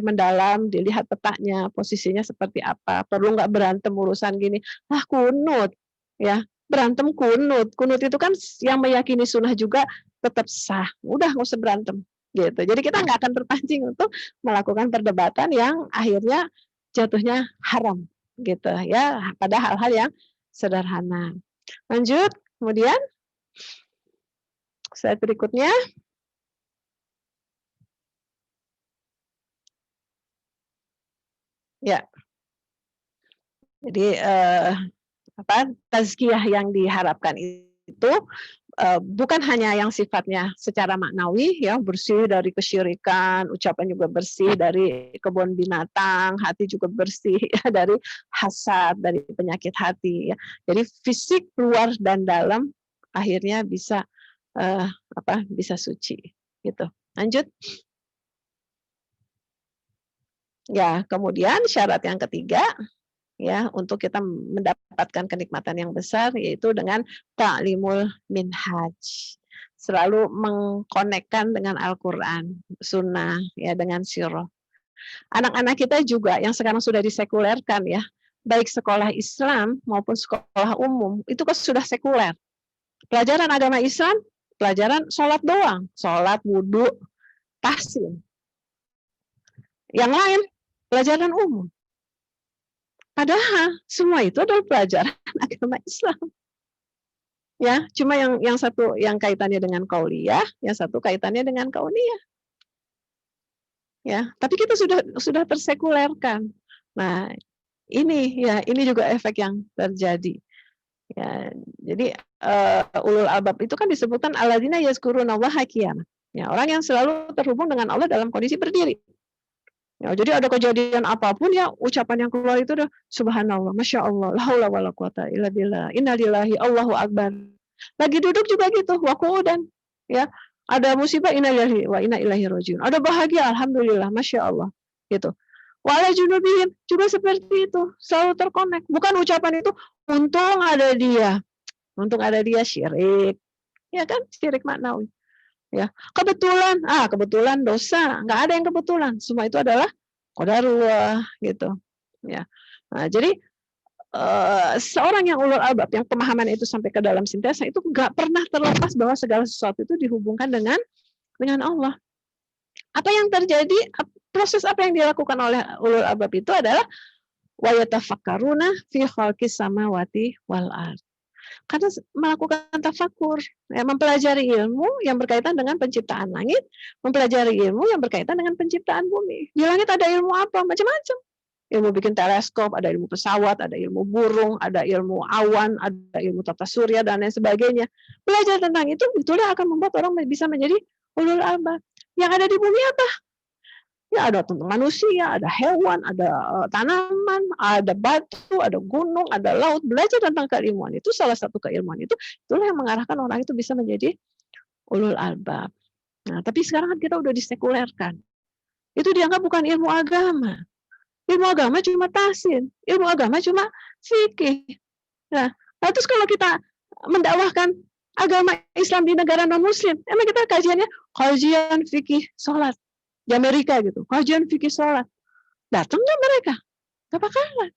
Speaker 1: mendalam, dilihat petanya, posisinya seperti apa. Perlu nggak berantem urusan gini, kunut, ya, berantem kunut itu kan yang meyakini sunnah juga tetap sah, udah nggak usah berantem gitu. Jadi kita nggak akan terpancing untuk melakukan perdebatan yang akhirnya jatuhnya haram gitu ya, pada hal-hal yang sederhana. Lanjut, kemudian slide berikutnya. Ya, jadi tazkiyah yang diharapkan itu bukan hanya yang sifatnya secara maknawi ya, bersih dari kesyirikan, ucapan juga bersih dari kebun binatang, hati juga bersih ya, dari hasad, dari penyakit hati ya. Jadi fisik luar dan dalam akhirnya bisa bisa suci gitu. Lanjut. Ya, kemudian syarat yang ketiga ya, untuk kita mendapatkan kenikmatan yang besar yaitu dengan ta'limul minhaj. Selalu mengkonekkan dengan Al-Qur'an, sunnah ya, dengan sirah. Anak-anak kita juga yang sekarang sudah disekulerkan ya, baik sekolah Islam maupun sekolah umum, itu kan sudah sekuler. Pelajaran agama Islam, pelajaran sholat doang, sholat, wudhu, tahsin. Yang lain pelajaran umum. Padahal semua itu adalah pelajaran agama Islam. Ya, cuma yang satu yang kaitannya dengan qauliyah, yang satu kaitannya dengan kauniyah. Ya, tapi kita sudah tersekulerkan. Nah, ini juga efek yang terjadi. Ya, jadi ulul albab itu kan disebutkan alladzina yazkurunallaha qiyaman. Ya, orang yang selalu terhubung dengan Allah dalam kondisi berdiri. Ya, jadi ada kejadian apapun ya ucapan yang keluar itu udah subhanallah, masya Allah, la haula wala quwata illa billah, innalillahi, Allahu akbar. Lagi duduk juga gitu, wa qu'udan. Ya, ada musibah innalillahi wa inna ilaihi rajiun. Ada bahagia alhamdulillah, masya Allah. Gitu. Wala junubihim juga seperti itu, selalu terkonek. Bukan ucapan itu untung ada dia syirik. Ya kan, syirik maknawi. Ya, kebetulan dosa, nggak ada yang kebetulan, semua itu adalah qadarullah gitu. Ya, nah, jadi seorang yang ulul albab, yang pemahaman itu sampai ke dalam sintesa itu nggak pernah terlepas bahwa segala sesuatu itu dihubungkan dengan Allah. Apa yang terjadi, proses apa yang dilakukan oleh ulul albab itu adalah wa yatafakkaruna fi khalqis samawati wal ardh. Karena melakukan tafakur, ya, mempelajari ilmu yang berkaitan dengan penciptaan langit, mempelajari ilmu yang berkaitan dengan penciptaan bumi. Di langit ada ilmu apa? Macam-macam. Ilmu bikin teleskop, ada ilmu pesawat, ada ilmu burung, ada ilmu awan, ada ilmu tata surya, dan lain sebagainya. Belajar tentang itulah akan membuat orang bisa menjadi ulul albab. Yang ada di bumi apa? Ya, ada tentang manusia, ada hewan, ada tanaman, ada batu, ada gunung, ada laut. Belajar tentang keilmuan itu, salah satu keilmuan itulah yang mengarahkan orang itu bisa menjadi ulul albab. Nah, tapi sekarang kan kita udah disekulerkan. Itu dianggap bukan ilmu agama. Ilmu agama cuma tahsin, ilmu agama cuma fikih. Nah, terus kalau kita mendakwahkan agama Islam di negara non-muslim, emang kita kajian fikih sholat. Di Amerika gitu, kajian fikih sholat, datangnya mereka, gak bakalan.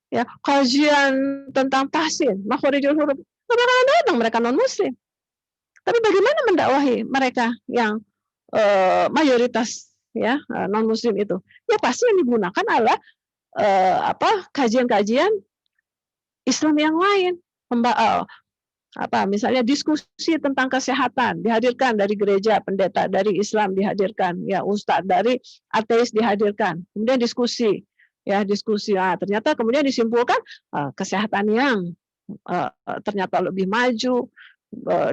Speaker 1: Ya, kajian tentang tahsin, makhorijul huruf, gak bakalan datang, mereka non muslim. Tapi bagaimana mendakwahi mereka yang mayoritas ya non muslim itu? Ya pasti yang digunakan adalah kajian-kajian Islam yang lain. Misalnya diskusi tentang kesehatan dihadirkan dari gereja, pendeta dari Islam dihadirkan, ya ustadz dari ateis dihadirkan, kemudian diskusi. Ternyata kemudian disimpulkan kesehatan yang ternyata lebih maju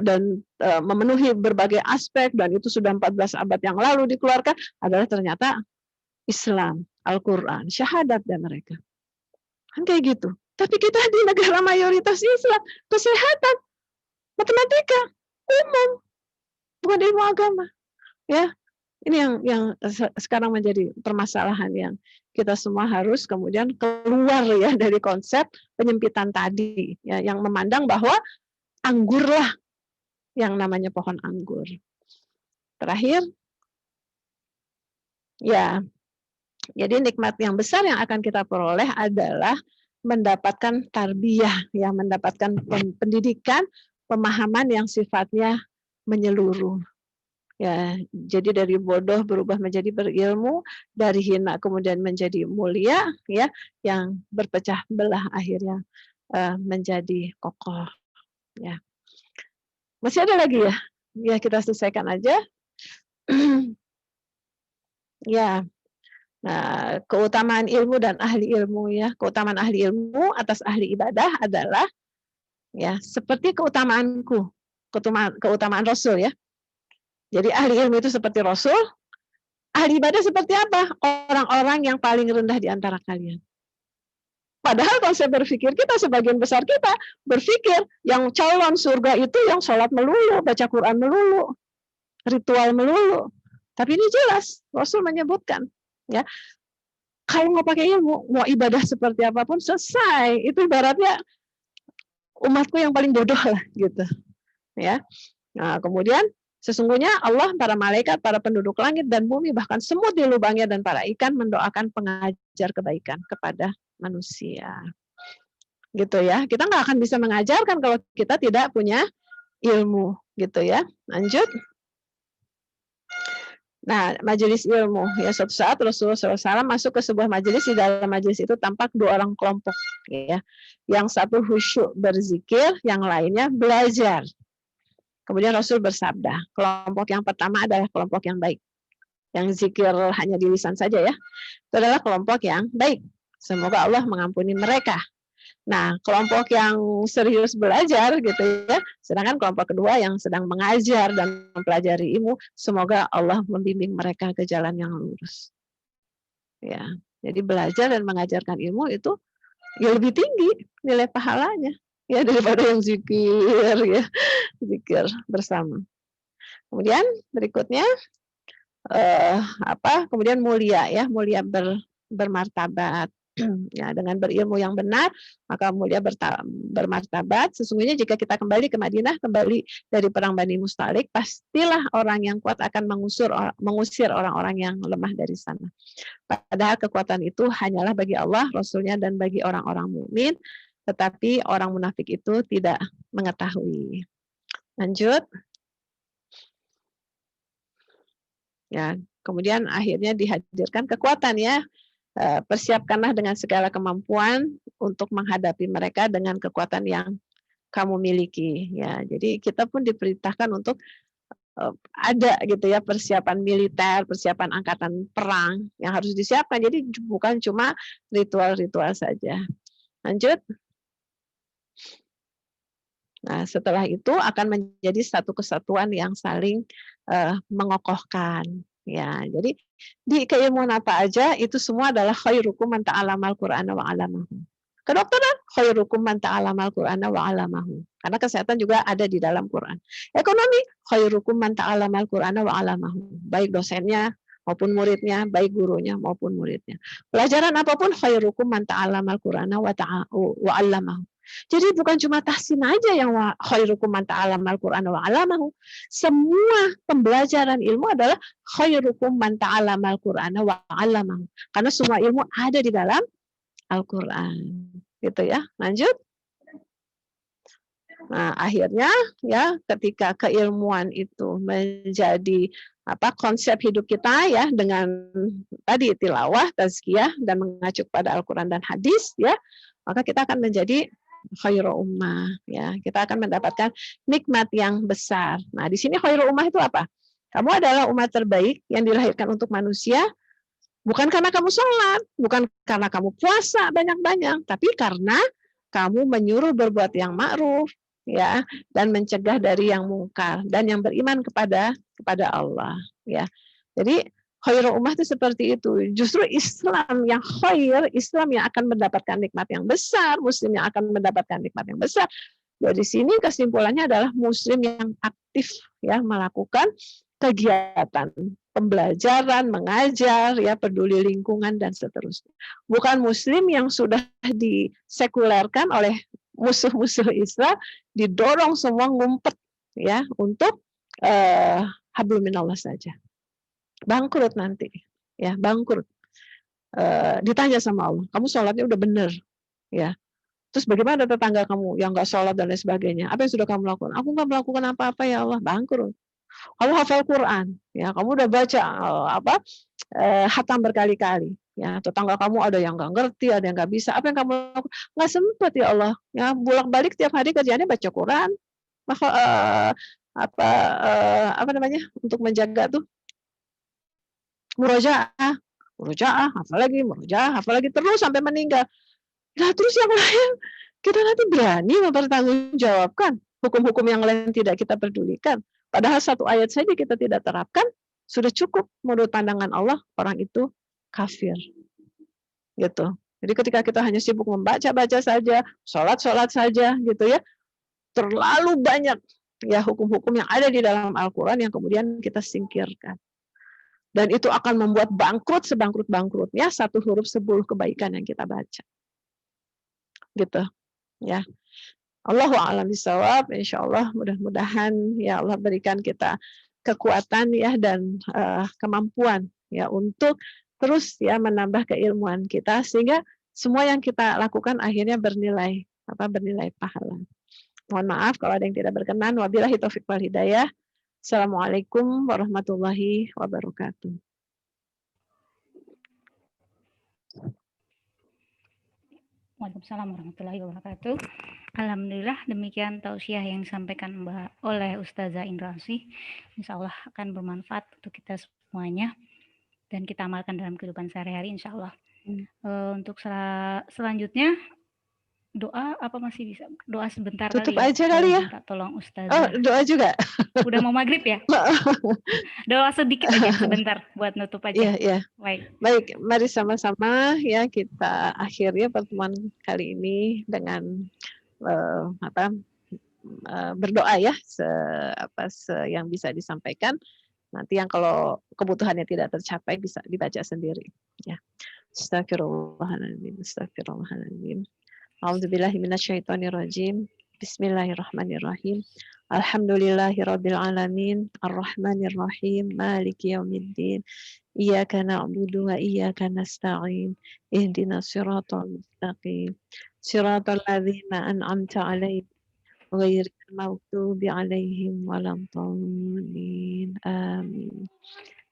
Speaker 1: dan memenuhi berbagai aspek, dan itu sudah 14 abad yang lalu dikeluarkan, adalah ternyata Islam, Al-Quran, syahadat dan mereka. Kan kayak gitu. Tapi kita di negara mayoritas Islam, kesehatan, matematika, umum, bukan ilmu agama. Ya, ini yang sekarang menjadi permasalahan yang kita semua harus kemudian keluar ya dari konsep penyempitan tadi, ya, yang memandang bahwa anggurlah yang namanya pohon anggur. Terakhir, ya, jadi nikmat yang besar yang akan kita peroleh adalah mendapatkan tarbiyah, ya, mendapatkan pendidikan, pemahaman yang sifatnya menyeluruh. Ya, jadi dari bodoh berubah menjadi berilmu, dari hina kemudian menjadi mulia, ya, yang berpecah belah akhirnya menjadi kokoh. Ya, masih ada lagi ya? Ya, kita selesaikan aja. Ya, nah, keutamaan ilmu dan ahli ilmu, ya, keutamaan ahli ilmu atas ahli ibadah adalah ya seperti keutamaanku, keutamaan Rasul, ya. Jadi ahli ilmu itu seperti Rasul, ahli ibadah seperti apa? Orang-orang yang paling rendah di antara kalian. Padahal konsep berpikir kita, sebagian besar kita berpikir yang calon surga itu yang sholat melulu, baca Quran melulu, ritual melulu. Tapi ini jelas, Rasul menyebutkan, ya, kalau mau pakai ilmu, mau ibadah seperti apapun, selesai. Itu ibaratnya umatku yang paling bodoh lah, gitu. Ya. Nah, kemudian sesungguhnya Allah, para malaikat, para penduduk langit dan bumi, bahkan semut di lubangnya dan para ikan mendoakan pengajar kebaikan kepada manusia. Gitu ya. Kita nggak akan bisa mengajarkan kalau kita tidak punya ilmu, gitu ya. Lanjut. Nah, majelis ilmu ya, suatu saat Rasulullah SAW masuk ke sebuah majelis. Di dalam majelis itu tampak dua orang kelompok ya. Yang satu khusyuk berzikir, yang lainnya belajar. Kemudian Rasul bersabda, kelompok yang pertama adalah kelompok yang baik. Yang zikir hanya di lisan saja ya. Itu adalah kelompok yang baik. Semoga Allah mengampuni mereka. Nah, kelompok yang serius belajar gitu ya, sedangkan kelompok kedua yang sedang mengajar dan mempelajari ilmu, semoga Allah membimbing mereka ke jalan yang lurus. Ya, jadi belajar dan mengajarkan ilmu itu ya lebih tinggi nilai pahalanya ya daripada yang zikir ya, zikir bersama. Kemudian berikutnya kemudian mulia ya, mulia bermartabat. Ya, dengan berilmu yang benar maka mulia bermartabat. Sesungguhnya jika kita kembali ke Madinah, kembali dari perang Bani Mustalik, pastilah orang yang kuat akan mengusir orang-orang yang lemah dari sana. Padahal kekuatan itu hanyalah bagi Allah, Rasulnya, dan bagi orang-orang mukmin, tetapi orang munafik itu tidak mengetahui. Lanjut. Ya, kemudian akhirnya dihadirkan kekuatan ya. Persiapkanlah dengan segala kemampuan untuk menghadapi mereka dengan kekuatan yang kamu miliki ya. Jadi kita pun diperintahkan untuk ada gitu ya persiapan militer, persiapan angkatan perang yang harus disiapkan. Jadi bukan cuma ritual-ritual saja. Lanjut. Nah, setelah itu akan menjadi satu kesatuan yang saling mengokohkan. Ya, jadi di keilmuan apa aja itu semua adalah khairukum man ta'allamal Qur'ana wa 'allamahu. Kedokteran khairukum man ta'allamal Qur'ana wa 'allamahu. Karena kesehatan juga ada di dalam Quran. Ekonomi khairukum man ta'allamal Qur'ana wa 'allamahu. Baik dosennya maupun muridnya, baik gurunya maupun muridnya. Pelajaran apapun khairukum man ta'allamal Qur'ana wa 'allamahu. Jadi bukan cuma tahsin aja yang khairukum man ta'allamal Qur'ana wa 'allamahu. Semua pembelajaran ilmu adalah khairukum man ta'allamal Qur'ana wa 'allamahu. Karena semua ilmu ada di dalam Al-Qur'an. Gitu ya. Lanjut. Nah, akhirnya ya ketika keilmuan itu menjadi konsep hidup kita ya, dengan tadi tilawah, tazkiyah, dan mengacu pada Al-Qur'an dan hadis ya, maka kita akan menjadi khairu ummah ya. Kita akan mendapatkan nikmat yang besar. Nah, di sini khairu ummah itu apa? Kamu adalah umat terbaik yang dilahirkan untuk manusia, bukan karena kamu sholat, bukan karena kamu puasa banyak-banyak, tapi karena kamu menyuruh berbuat yang ma'ruf ya, dan mencegah dari yang mungkar, dan yang beriman kepada Allah ya. Jadi khairu ummah itu seperti itu. Justru Islam yang khair, Islam yang akan mendapatkan nikmat yang besar, Muslim yang akan mendapatkan nikmat yang besar. Dari sini kesimpulannya adalah Muslim yang aktif ya, melakukan kegiatan pembelajaran, mengajar, ya, peduli lingkungan dan seterusnya. Bukan Muslim yang sudah disekulerkan oleh musuh-musuh Islam, didorong semua ngumpet ya untuk hablum minallah saja. Bangkrut nanti, ya, bangkrut. Ditanya sama Allah, kamu sholatnya udah bener, ya. Terus bagaimana tetangga kamu yang nggak sholat dan lain sebagainya? Apa yang sudah kamu lakukan? Aku nggak melakukan apa-apa ya Allah, bangkrut. Kamu hafal Quran, ya, kamu udah baca hatam berkali-kali, ya. Tetangga kamu ada yang nggak ngerti, ada yang nggak bisa. Apa yang kamu lakukan? Nggak sempat ya Allah, ya, bolak-balik tiap hari kerjanya baca Quran, apa namanya untuk menjaga tuh murojaah, hafal lagi terus sampai meninggal. Nah, terus yang lain kita nanti berani mempertanggungjawabkan hukum-hukum yang lain tidak kita pedulikan. Padahal satu ayat saja kita tidak terapkan, sudah cukup menurut pandangan Allah orang itu kafir. Gitu. Jadi ketika kita hanya sibuk membaca-baca saja, sholat saja, gitu ya, terlalu banyak ya hukum-hukum yang ada di dalam Al-Quran yang kemudian kita singkirkan. Dan itu akan membuat bangkrut sebangkrut-bangkrutnya satu huruf 10 kebaikan yang kita baca. Gitu. Ya. Allahu a'lam bishawab. Insyaallah mudah-mudahan ya Allah berikan kita kekuatan ya dan kemampuan ya untuk terus ya menambah keilmuan kita sehingga semua yang kita lakukan akhirnya bernilai pahala. Mohon maaf kalau ada yang tidak berkenan. Wabillahi taufiq wal hidayah. Assalamualaikum warahmatullahi wabarakatuh.
Speaker 3: Waalaikumsalam warahmatullahi wabarakatuh. Alhamdulillah demikian tausiah yang disampaikan oleh Ustazah Indrasih. Insya Allah akan bermanfaat untuk kita semuanya dan kita amalkan dalam kehidupan sehari-hari insya Allah. Untuk selanjutnya doa apa masih bisa? Doa sebentar
Speaker 1: Tutup
Speaker 3: kali ya.
Speaker 1: aja kali ya.
Speaker 3: Minta tolong
Speaker 1: Oh,
Speaker 3: Ustazah.
Speaker 1: doa juga.
Speaker 3: Udah mau maghrib ya? Doa sedikit aja sebentar buat nutup aja.
Speaker 1: Iya, iya.
Speaker 3: Baik.
Speaker 1: Baik, mari sama-sama ya kita akhiri pertemuan kali ini dengan berdoa ya yang bisa disampaikan. Nanti yang kalau kebutuhannya tidak tercapai bisa dibaca sendiri ya. Astagfirullahaladzim, astagfirullahaladzim. A'udzubillahi minasyaitonirrajim. Bismillahirrahmanirrahim. Alhamdulillahirabbil alamin, arrahmanirrahim, maliki yaumiddin. Iyyaka na'budu wa iyyaka nasta'in. Ihdinas siratal mustaqim. Siratal ladzina an'amta 'alaihim ghairil maghdubi 'alaihim waladhdallin. Amin.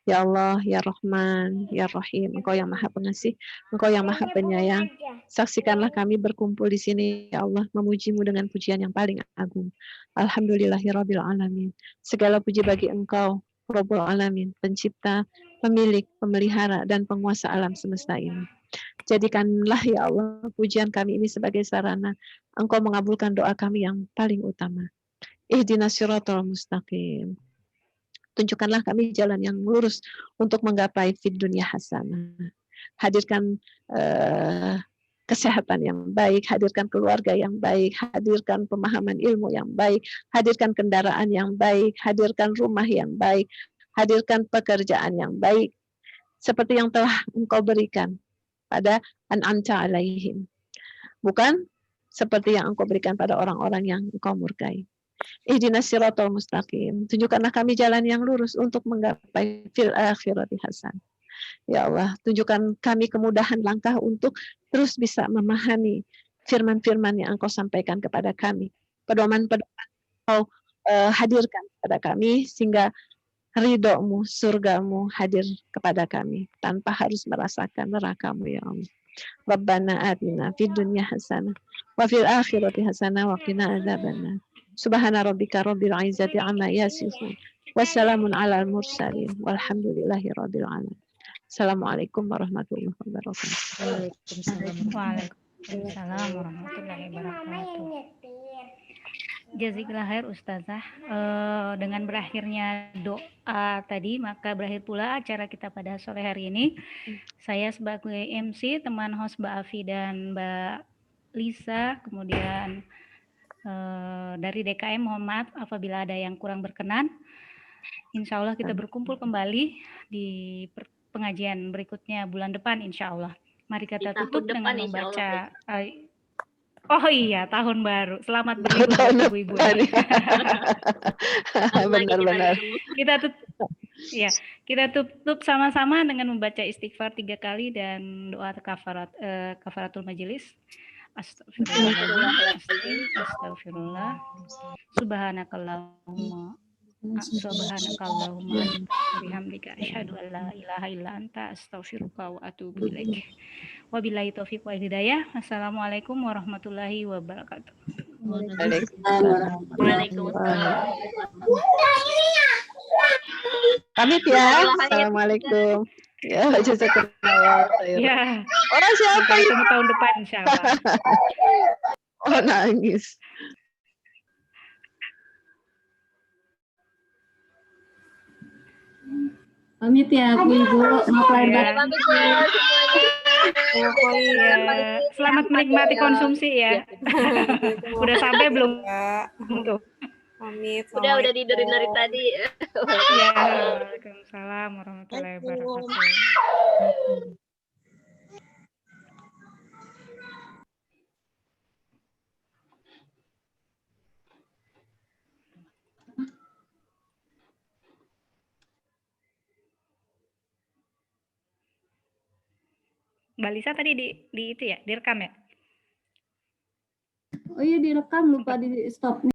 Speaker 1: Ya Allah, Ya Rahman, Ya Rahim, Engkau yang Maha Pengasih, Engkau yang Maha Penyayang. Saksikanlah kami berkumpul di sini, ya Allah, memujimu dengan pujian yang paling agung. Alhamdulillahirabbil alamin. Segala puji bagi Engkau, Rabbul Alamin, pencipta, pemilik, pemelihara, dan penguasa alam semesta ini. Jadikanlah ya Allah pujian kami ini sebagai sarana Engkau mengabulkan doa kami yang paling utama. Ihdinas siratal mustaqim. Tunjukkanlah kami jalan yang lurus untuk menggapai fid dunya hasanah. Hadirkan kesehatan yang baik, hadirkan keluarga yang baik, hadirkan pemahaman ilmu yang baik, hadirkan kendaraan yang baik, hadirkan rumah yang baik, hadirkan pekerjaan yang baik, seperti yang telah Engkau berikan pada an'amta alaihim. Bukan seperti yang Engkau berikan pada orang-orang yang Engkau murkai. Ihdinas siratal mustaqim. Tunjukkanlah kami jalan yang lurus untuk menggapai fil akhirati hasan. Ya Allah, tunjukkan kami kemudahan langkah untuk terus bisa memahami firman-firman yang Engkau sampaikan kepada kami. Pedoman-pedoman Engkau hadirkan kepada kami sehingga ridho-Mu, surga-Mu hadir kepada kami tanpa harus merasakan neraka-Mu ya Allah. Rabbana atina fid dunya hasanah wa fil akhirati hasanah wa qina adzabannar. Subhana rabbika rabbil izzati amma yasifun. Wassalamun alal mursalin. Walhamdulillahi rabbil alamin. Assalamualaikum warahmatullahi wabarakatuh.
Speaker 3: Waalaikumsalam warahmatullahi wabarakatuh. Jazakallah khair Ustazah. Dengan berakhirnya doa tadi, maka berakhir pula acara kita pada sore hari ini. Saya sebagai MC, teman host Mbak Afi dan Mbak Lisa, kemudian dari DKM mohon maaf apabila ada yang kurang berkenan. Insya Allah kita berkumpul kembali di pengajian berikutnya bulan depan insya Allah. Mari kita tutup dengan membaca oh iya, tahun baru. Selamat berlibur buat ibu-ibu.
Speaker 1: Benar-benar.
Speaker 3: Kita tutup sama-sama dengan membaca istighfar 3 kali dan doa kafaratul majelis. Astagfirullah. Subhanakallahumma bihamdika asyhadu an la ilaha illa anta astaghfiruka wa atubu ilaik. Wabillahi taufiq wal hidayah. Assalamualaikum warahmatullahi wabarakatuh.
Speaker 1: Waalaikumsalam. Pamit ya. Assalamualaikum. Ya, jazakallah.
Speaker 3: Ya.
Speaker 1: Orang siapa
Speaker 3: Sampai ketemu tahun depan insyaallah.
Speaker 1: Oh, nangis.
Speaker 2: Pamit ya Bu Ibu, maaf lahir batin.
Speaker 3: Pamit ya. Selamat menikmati konsumsi ya. Udah sampai belum? Tuh.
Speaker 4: Pamit.
Speaker 5: Udah tidurin dari tadi.
Speaker 3: Ya, Waalaikumsalam warahmatullahi wabarakatuh. Mbak Lisa tadi di itu ya, direkam ya?
Speaker 2: Oh iya direkam, lupa di stop.